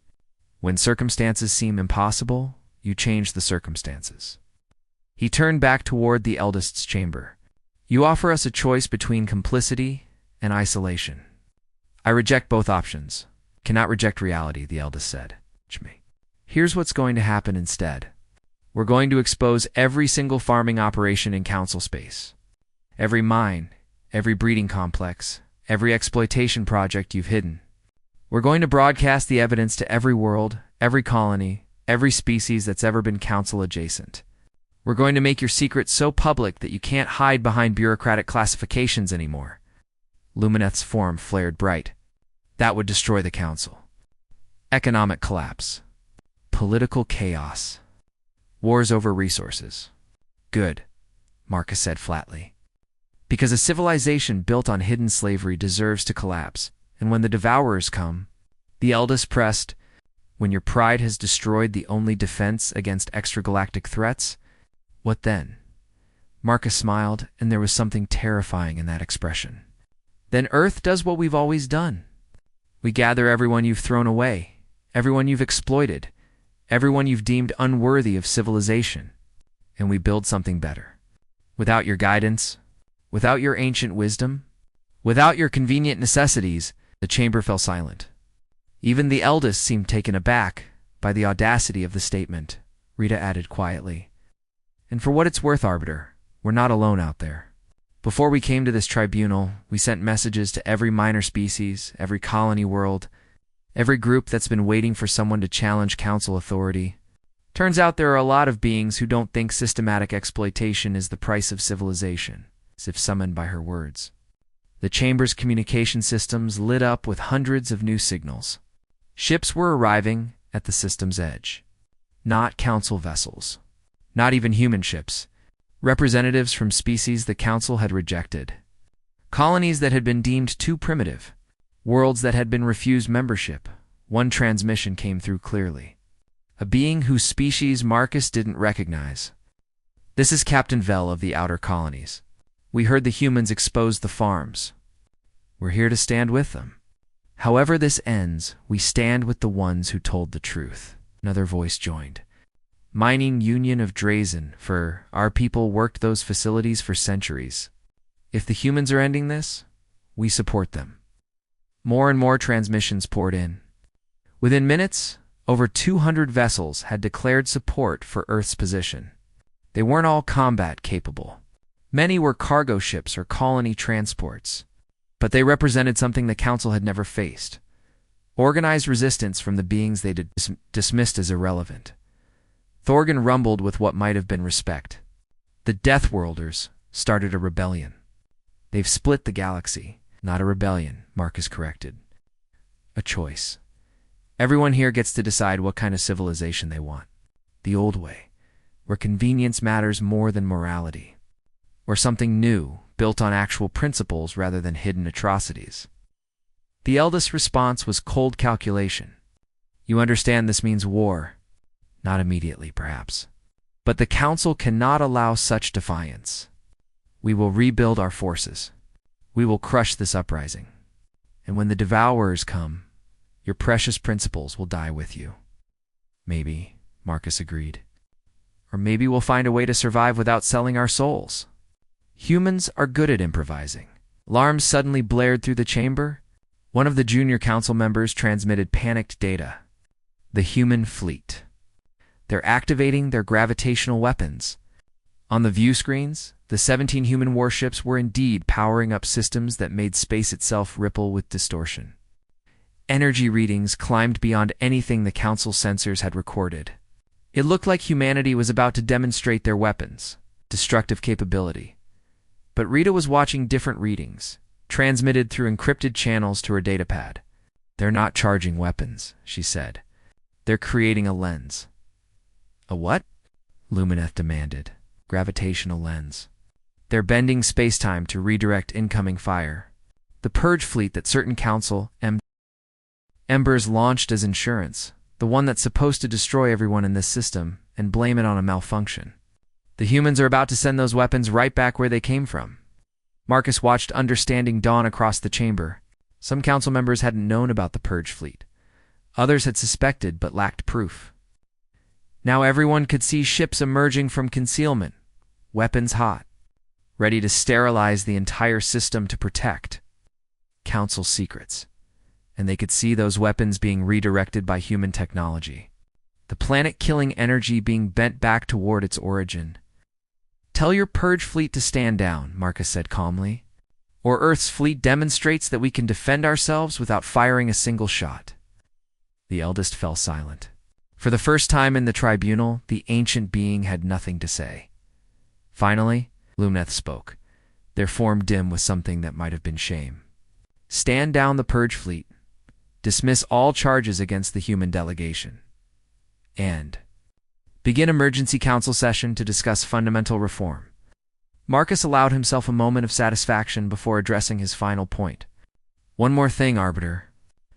When circumstances seem impossible, you change the circumstances. He turned back toward the eldest's chamber. You offer us a choice between complicity and isolation. I reject both options. Cannot reject reality, the eldest said. Here's what's going to happen instead. We're going to expose every single farming operation in council space. Every mine, every breeding complex, every exploitation project you've hidden. We're going to broadcast the evidence to every world, every colony, every species that's ever been council adjacent. We're going to make your secret so public that you can't hide behind bureaucratic classifications anymore. Lumineth's form flared bright. That would destroy the council. Economic collapse. Political chaos. Wars over resources. Good, Marcus said flatly. Because a civilization built on hidden slavery deserves to collapse, and when the Devourers come, the eldest pressed, when your pride has destroyed the only defense against extragalactic threats, what then? Marcus smiled, and there was something terrifying in that expression. Then Earth does what we've always done. We gather everyone you've thrown away, everyone you've exploited, everyone you've deemed unworthy of civilization, and we build something better. Without your guidance, without your ancient wisdom, without your convenient necessities, The chamber fell silent. Even the eldest seemed taken aback by the audacity of the statement. Rita added quietly, "And for what it's worth, Arbiter, we're not alone out there. Before we came to this tribunal, we sent messages to every minor species, every colony world, every group that's been waiting for someone to challenge council authority. Turns out there are a lot of beings who don't think systematic exploitation is the price of civilization," as if summoned by her words. The chamber's communication systems lit up with hundreds of new signals. Ships were arriving at the system's edge. Not council vessels. Not even human ships. Representatives from species the council had rejected. Colonies that had been deemed too primitive. Worlds that had been refused membership. One transmission came through clearly. A being whose species Marcus didn't recognize. "This is Captain Vell of the Outer Colonies. We heard the humans exposed the farms. We're here to stand with them. However this ends, we stand with the ones who told the truth." Another voice joined. "Mining Union of Drazen, for our people worked those facilities for centuries. If the humans are ending this, we support them." More and more transmissions poured in. Within minutes, over 200 vessels had declared support for Earth's position. They weren't all combat capable. Many were cargo ships or colony transports. But they represented something the Council had never faced. Organized resistance from the beings they dismissed as irrelevant. Thorgan rumbled with what might have been respect. The Deathworlders started a rebellion. "They've split the galaxy." "Not a rebellion," Marcus corrected. "A choice. Everyone here gets to decide what kind of civilization they want. The old way, where convenience matters more than morality. Or something new, built on actual principles rather than hidden atrocities." The eldest's response was cold calculation. "You understand this means war." "Not immediately, perhaps. But the Council cannot allow such defiance. We will rebuild our forces. We will crush this uprising. And when the Devourers come, your precious principles will die with you." "Maybe," Marcus agreed. "Or maybe we'll find a way to survive without selling our souls." Humans are good at improvising. Alarms suddenly blared through the chamber. One of the junior council members transmitted panicked data. "The human fleet. They're activating their gravitational weapons." On the view screens, the 17 human warships were indeed powering up systems that made space itself ripple with distortion. Energy readings climbed beyond anything the council sensors had recorded. It looked like humanity was about to demonstrate their weapons' destructive capability. But Rita was watching different readings, transmitted through encrypted channels to her datapad. "They're not charging weapons," she said. "They're creating a lens." "A what?" Lumineth demanded. "Gravitational lens. They're bending spacetime to redirect incoming fire. The purge fleet that certain council embers launched as insurance, the one that's supposed to destroy everyone in this system and blame it on a malfunction. The humans are about to send those weapons right back where they came from." Marcus watched understanding dawn across the chamber. Some council members hadn't known about the purge fleet. Others had suspected but lacked proof. Now everyone could see ships emerging from concealment, weapons hot, ready to sterilize the entire system to protect council secrets. And they could see those weapons being redirected by human technology. The planet-killing energy being bent back toward its origin. "Tell your purge fleet to stand down," Marcus said calmly. "Or Earth's fleet demonstrates that we can defend ourselves without firing a single shot." The eldest fell silent. For the first time in the tribunal, the ancient being had nothing to say. Finally, Lumineth spoke, their form dim with something that might have been shame. "Stand down the purge fleet. Dismiss all charges against the human delegation. And begin emergency council session to discuss fundamental reform." Marcus allowed himself a moment of satisfaction before addressing his final point. "One more thing, Arbiter.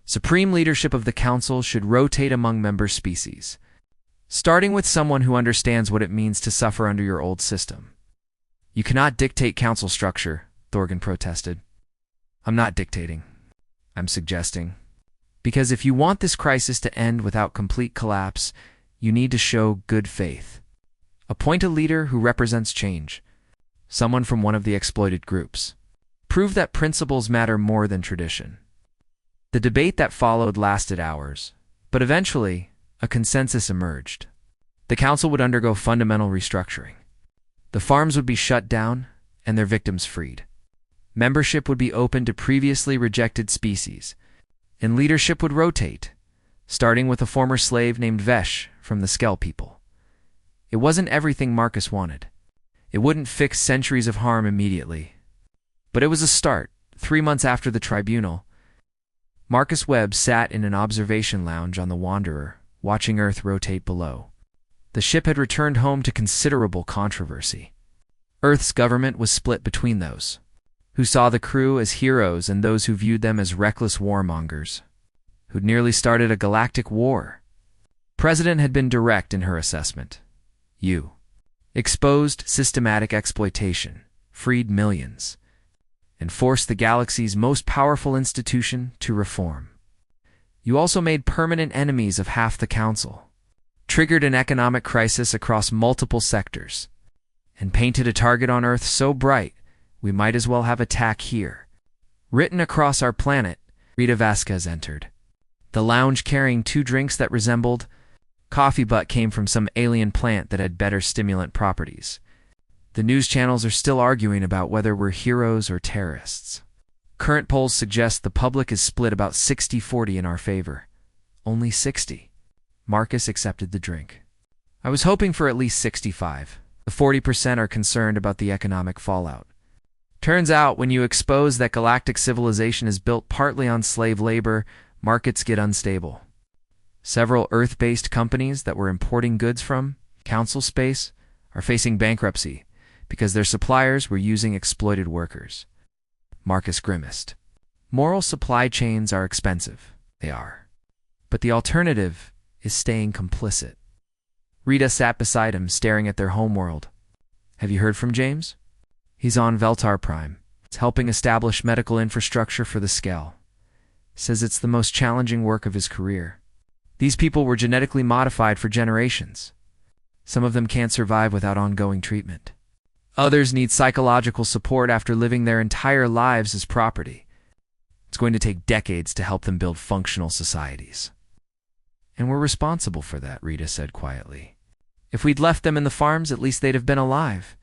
Supreme leadership of the Council should rotate among member species, starting with someone who understands what it means to suffer under your old system." "You cannot dictate council structure," Thorgan protested. "I'm not dictating. I'm suggesting. Because if you want this crisis to end without complete collapse, you need to show good faith. Appoint a leader who represents change, someone from one of the exploited groups. Prove that principles matter more than tradition. The debate that followed lasted hours, but eventually, a consensus emerged. The council would undergo fundamental restructuring. The farms would be shut down, and their victims freed. Membership would be open to previously rejected species, and leadership would rotate, starting with a former slave named Vesh from the Skell people. It wasn't everything Marcus wanted. It wouldn't fix centuries of harm immediately. But it was a start. 3 months after the tribunal, Marcus Webb sat in an observation lounge on the Wanderer, watching Earth rotate below. The ship had returned home to considerable controversy. Earth's government was split between those who saw the crew as heroes and those who viewed them as reckless warmongers, who'd nearly started a galactic war. President had been direct in her assessment. You exposed systematic exploitation, freed millions, and forced the galaxy's most powerful institution to reform. You also made permanent enemies of half the council, triggered an economic crisis across multiple sectors, and painted a target on Earth so bright we might as well have attack here. Written across our planet, Rita Vasquez entered. The lounge carrying 2 drinks that resembled coffee but came from some alien plant that had better stimulant properties. The news channels are still arguing about whether we're heroes or terrorists. Current polls suggest the public is split about 60-40 in our favor. Only 60. Marcus accepted the drink. I was hoping for at least 65. The 40% are concerned about the economic fallout. Turns out, when you expose that galactic civilization is built partly on slave labor, markets get unstable. Several Earth-based companies that were importing goods from council space are facing bankruptcy because their suppliers were using exploited workers. Marcus grimaced. Moral supply chains are expensive. They are. But the alternative is staying complicit. Rita sat beside him, staring at their homeworld. Have you heard from James? He's on Veltar Prime. It's helping establish medical infrastructure for the Skell. Says it's the most challenging work of his career. These people were genetically modified for generations. Some of them can't survive without ongoing treatment. Others need psychological support after living their entire lives as property. It's going to take decades to help them build functional societies. And we're responsible for that, Rita said quietly. If we'd left them in the farms, at least they'd have been alive.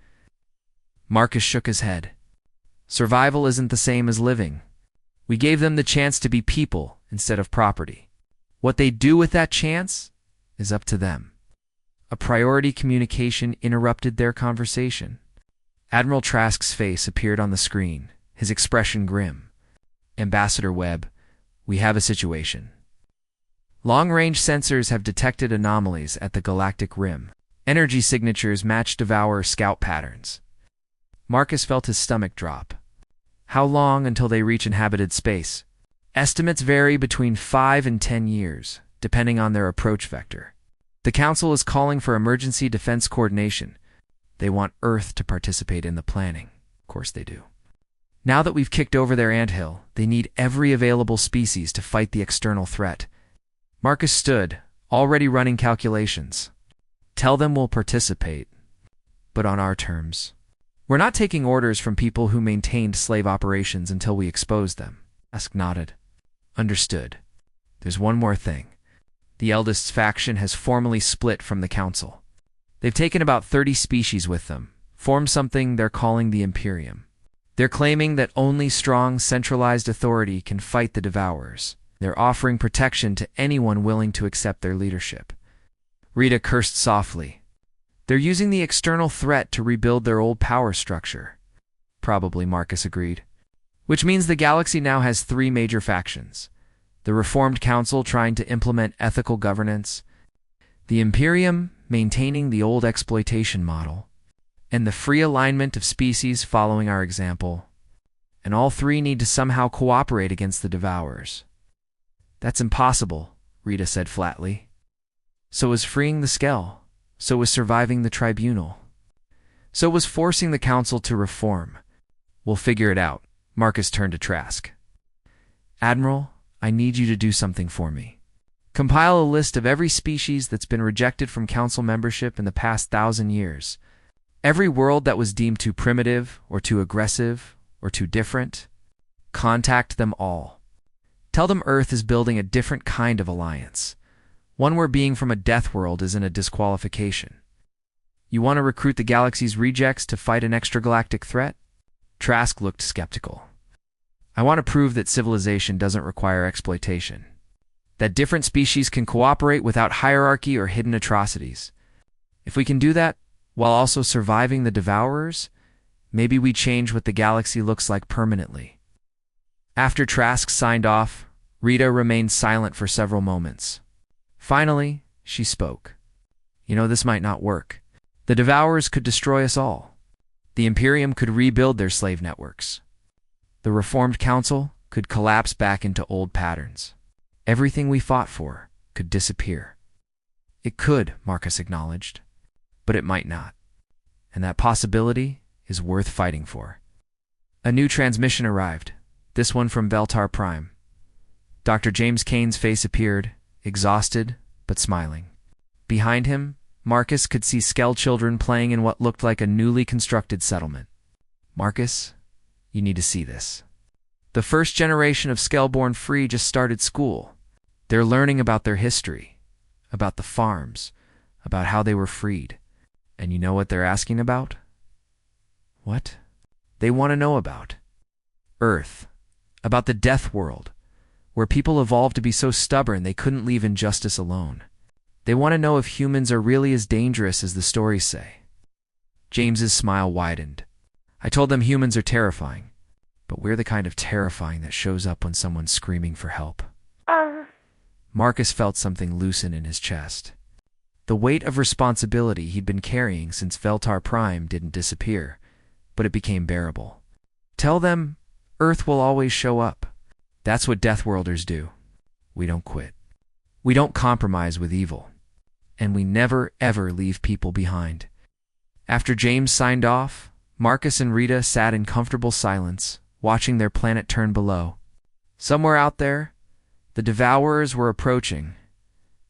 Marcus shook his head. Survival isn't the same as living. We gave them the chance to be people instead of property. What they do with that chance is up to them. A priority communication interrupted their conversation. Admiral Trask's face appeared on the screen, his expression grim. Ambassador Webb, we have a situation. Long-range sensors have detected anomalies at the galactic rim. Energy signatures match Devourer scout patterns. Marcus felt his stomach drop. How long until they reach inhabited space? Estimates vary between 5 and 10 years, depending on their approach vector. The Council is calling for emergency defense coordination. They want Earth to participate in the planning. Of course they do. Now that we've kicked over their anthill, they need every available species to fight the external threat. Marcus stood, already running calculations. Tell them we'll participate, but on our terms. We're not taking orders from people who maintained slave operations until we exposed them. Ask nodded. Understood. There's one more thing. The eldest's faction has formally split from the Council. They've taken about 30 species with them, formed something they're calling the Imperium. They're claiming that only strong, centralized authority can fight the Devourers. They're offering protection to anyone willing to accept their leadership. Rita cursed softly. They're using the external threat to rebuild their old power structure. Probably, Marcus agreed. Which means the galaxy now has 3 major factions. The Reformed Council trying to implement ethical governance, the Imperium maintaining the old exploitation model, and the free alignment of species following our example. And all 3 need to somehow cooperate against the Devourers. That's impossible, Rita said flatly. So is freeing the Skell. So was surviving the tribunal. So was forcing the Council to reform. We'll figure it out. Marcus turned to Trask. Admiral, I need you to do something for me. Compile a list of every species that's been rejected from Council membership in the past 1,000 years. Every world that was deemed too primitive, or too aggressive, or too different. Contact them all. Tell them Earth is building a different kind of alliance, one where being from a death world isn't a disqualification. You want to recruit the galaxy's rejects to fight an extragalactic threat? Trask looked skeptical. I want to prove that civilization doesn't require exploitation, that different species can cooperate without hierarchy or hidden atrocities. If we can do that while also surviving the Devourers, maybe we change what the galaxy looks like permanently. After Trask signed off, Rita remained silent for several moments. Finally, she spoke. This might not work. The Devourers could destroy us all. The Imperium could rebuild their slave networks. The Reformed Council could collapse back into old patterns. Everything we fought for could disappear. It could, Marcus acknowledged, but it might not. And that possibility is worth fighting for. A new transmission arrived, this one from Veltar Prime. Dr. James Kane's face appeared, exhausted but smiling. Behind him, Marcus could see Skell children playing in what looked like a newly constructed settlement. Marcus, you need to see this. The first generation of Skell-born Free just started school. They're learning about their history, about the farms, about how they were freed. And you know what they're asking about? What? They want to know about Earth, about the death world, where people evolved to be so stubborn they couldn't leave injustice alone. They want to know if humans are really as dangerous as the stories say. James's smile widened. I told them humans are terrifying, but we're the kind of terrifying that shows up when someone's screaming for help. Marcus felt something loosen in his chest. The weight of responsibility he'd been carrying since Veltar Prime didn't disappear, but it became bearable. Tell them Earth will always show up. That's what Deathworlders do. We don't quit. We don't compromise with evil. And we never, ever leave people behind. After James signed off, Marcus and Rita sat in comfortable silence, watching their planet turn below. Somewhere out there, the Devourers were approaching,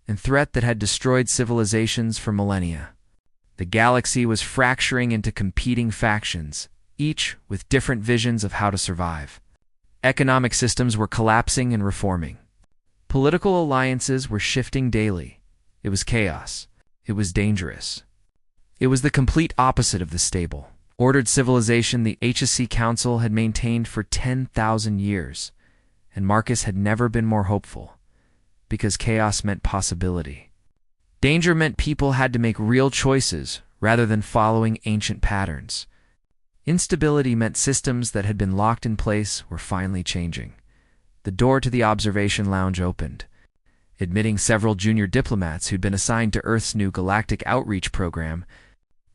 a threat that had destroyed civilizations for millennia. The galaxy was fracturing into competing factions, each with different visions of how to survive. Economic systems were collapsing and reforming. Political alliances were shifting daily. It was chaos. It was dangerous. It was the complete opposite of the stable, ordered civilization the HSC Council had maintained for 10,000 years, and Marcus had never been more hopeful, because chaos meant possibility. Danger meant people had to make real choices rather than following ancient patterns. Instability meant systems that had been locked in place were finally changing. The door to the observation lounge opened, admitting several junior diplomats who'd been assigned to Earth's new Galactic Outreach program.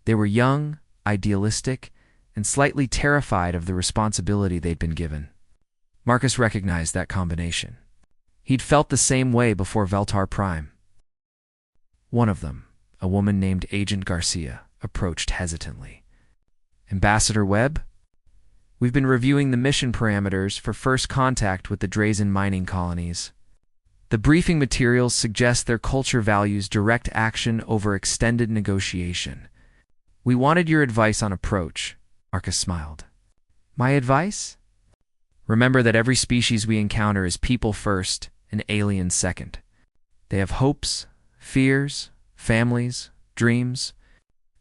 They were young, idealistic, and slightly terrified of the responsibility they'd been given. Marcus recognized that combination. He'd felt the same way before Veltar Prime. One of them, a woman named Agent Garcia, approached hesitantly. Ambassador Webb? We've been reviewing the mission parameters for first contact with the Drazen mining colonies. The briefing materials suggest their culture values direct action over extended negotiation. We wanted your advice on approach, Marcus smiled. My advice? Remember that every species we encounter is people first and aliens second. They have hopes, fears, families, dreams.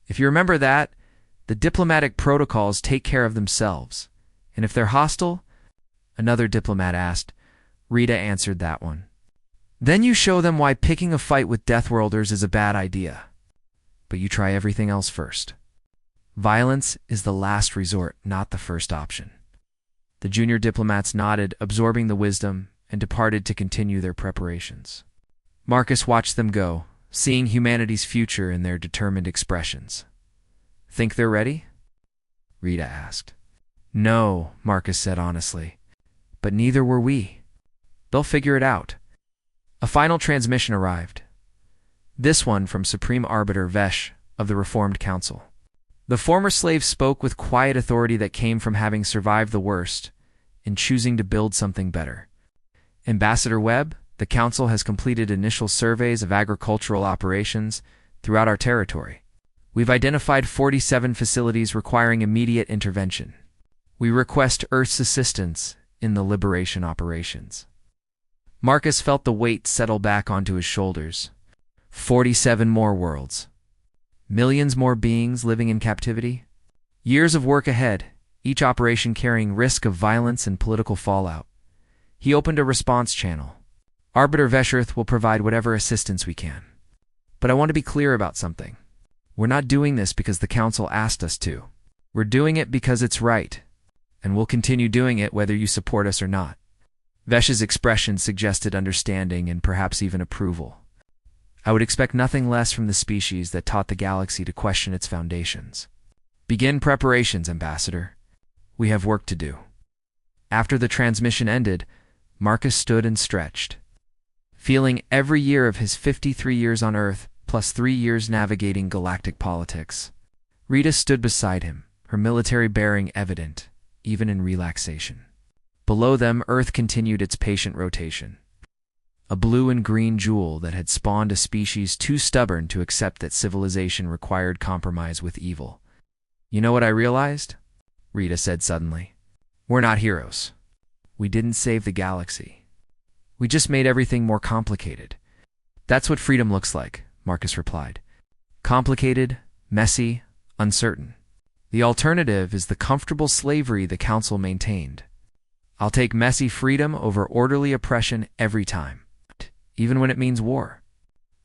If you remember that, the diplomatic protocols take care of themselves. And if they're hostile, another diplomat asked. Rita answered that one. Then you show them why picking a fight with Deathworlders is a bad idea. But you try everything else first. Violence is the last resort, not the first option. The junior diplomats nodded, absorbing the wisdom, and departed to continue their preparations. Marcus watched them go, seeing humanity's future in their determined expressions. Think they're ready? Rita asked. No, Marcus said honestly. But neither were we. They'll figure it out. A final transmission arrived. This one from Supreme Arbiter Vesh of the Reformed Council. The former slave spoke with quiet authority that came from having survived the worst and choosing to build something better. Ambassador Webb, the Council has completed initial surveys of agricultural operations throughout our territory. We've identified 47 facilities requiring immediate intervention. We request Earth's assistance in the liberation operations. Marcus felt the weight settle back onto his shoulders. 47 more worlds. Millions more beings living in captivity. Years of work ahead, each operation carrying risk of violence and political fallout. He opened a response channel. Arbiter Vesherth will provide whatever assistance we can. But I want to be clear about something. We're not doing this because the Council asked us to. We're doing it because it's right, and we'll continue doing it whether you support us or not. Vesh's expression suggested understanding and perhaps even approval. I would expect nothing less from the species that taught the galaxy to question its foundations. Begin preparations, Ambassador. We have work to do. After the transmission ended, Marcus stood and stretched. Feeling every year of his 53 years on Earth, plus 3 years navigating galactic politics. Rita stood beside him, her military bearing evident, even in relaxation. Below them, Earth continued its patient rotation. A blue and green jewel that had spawned a species too stubborn to accept that civilization required compromise with evil. You know what I realized? Rita said suddenly. We're not heroes. We didn't save the galaxy. We just made everything more complicated. That's what freedom looks like, Marcus replied. Complicated, messy, uncertain. The alternative is the comfortable slavery the Council maintained. I'll take messy freedom over orderly oppression every time, even when it means war.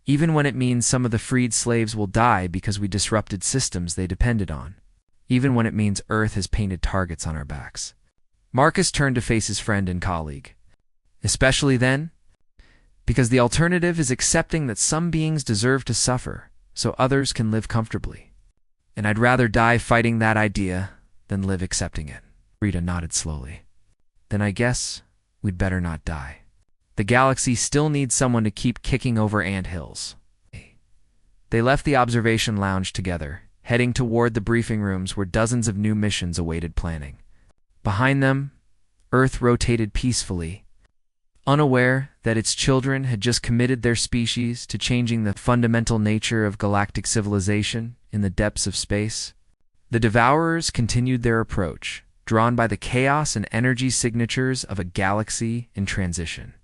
Even when it means some of the freed slaves will die because we disrupted systems they depended on. Even when it means Earth has painted targets on our backs. Marcus turned to face his friend and colleague. Especially then, because the alternative is accepting that some beings deserve to suffer so others can live comfortably. And I'd rather die fighting that idea than live accepting it. Rita nodded slowly. Then I guess we'd better not die. The galaxy still needs someone to keep kicking over anthills. They left the observation lounge together, heading toward the briefing rooms where dozens of new missions awaited planning. Behind them, Earth rotated peacefully, unaware that its children had just committed their species to changing the fundamental nature of galactic civilization in the depths of space. The Devourers continued their approach, drawn by the chaos and energy signatures of a galaxy in transition.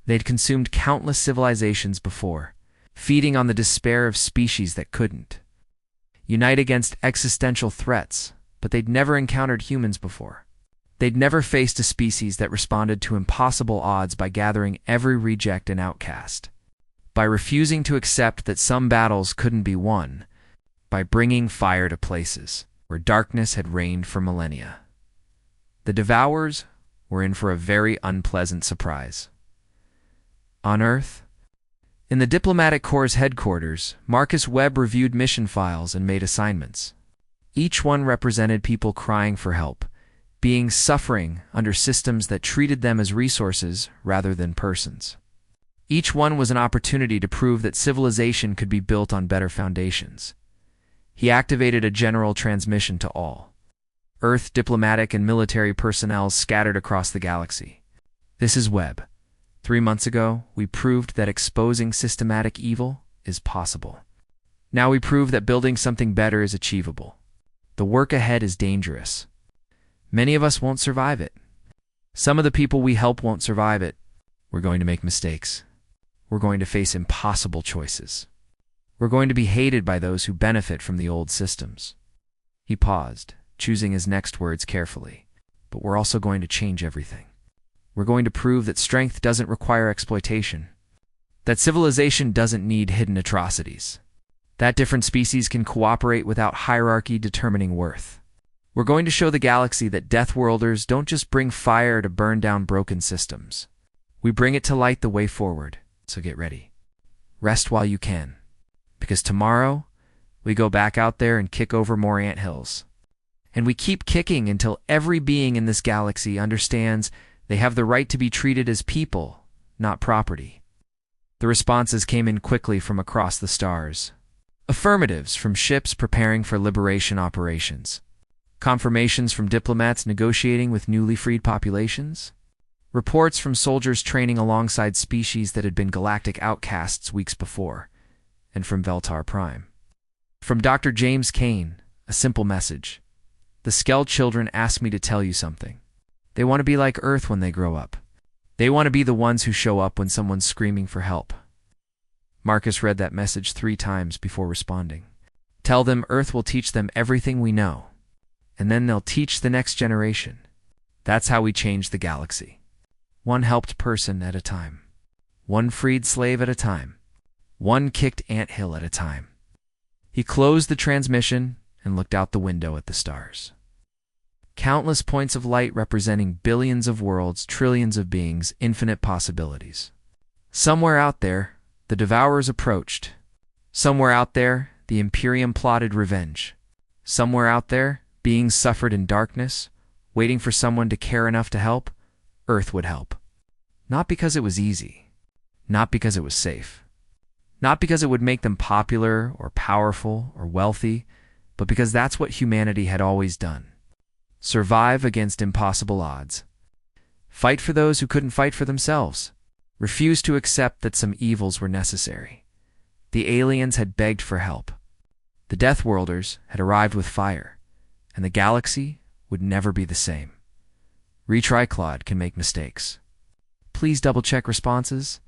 They'd consumed countless civilizations before, feeding on the despair of species that couldn't unite against existential threats, but they'd never encountered humans before. They'd never faced a species that responded to impossible odds by gathering every reject and outcast, by refusing to accept that some battles couldn't be won, by bringing fire to places where darkness had reigned for millennia. The Devourers were in for a very unpleasant surprise. On Earth, in the Diplomatic Corps' headquarters, Marcus Webb reviewed mission files and made assignments. Each one represented people crying for help, beings suffering under systems that treated them as resources rather than persons. Each one was an opportunity to prove that civilization could be built on better foundations. He activated a general transmission to all Earth diplomatic and military personnel scattered across the galaxy. This is Webb. 3 months ago, we proved that exposing systematic evil is possible. Now we prove that building something better is achievable. The work ahead is dangerous. Many of us won't survive it. Some of the people we help won't survive it. We're going to make mistakes. We're going to face impossible choices. We're going to be hated by those who benefit from the old systems. He paused, choosing his next words carefully. But we're also going to change everything. We're going to prove that strength doesn't require exploitation. That civilization doesn't need hidden atrocities. That different species can cooperate without hierarchy determining worth. We're going to show the galaxy that Deathworlders don't just bring fire to burn down broken systems. We bring it to light the way forward, so get ready. Rest while you can. Because tomorrow, we go back out there and kick over more anthills. And we keep kicking until every being in this galaxy understands they have the right to be treated as people, not property. The responses came in quickly from across the stars. Affirmatives from ships preparing for liberation operations. Confirmations from diplomats negotiating with newly freed populations. Reports from soldiers training alongside species that had been galactic outcasts weeks before. And from Veltar Prime. From Dr. James Kane, a simple message. The Skell children asked me to tell you something. They want to be like Earth when they grow up. They want to be the ones who show up when someone's screaming for help. Marcus read that message 3 times before responding. Tell them Earth will teach them everything we know, and then they'll teach the next generation. That's how we change the galaxy. One helped person at a time. One freed slave at a time. One kicked anthill at a time. He closed the transmission and looked out the window at the stars. Countless points of light representing billions of worlds, trillions of beings, infinite possibilities. Somewhere out there, the Devourers approached. Somewhere out there, the Imperium plotted revenge. Somewhere out there, beings suffered in darkness, waiting for someone to care enough to help. Earth would help. Not because it was easy. Not because it was safe. Not because it would make them popular or powerful or wealthy, but because that's what humanity had always done. Survive against impossible odds. Fight for those who couldn't fight for themselves. Refuse to accept that some evils were necessary. The aliens had begged for help. The Deathworlders had arrived with fire, and the galaxy would never be the same. Retry Claude can make mistakes. Please double-check responses.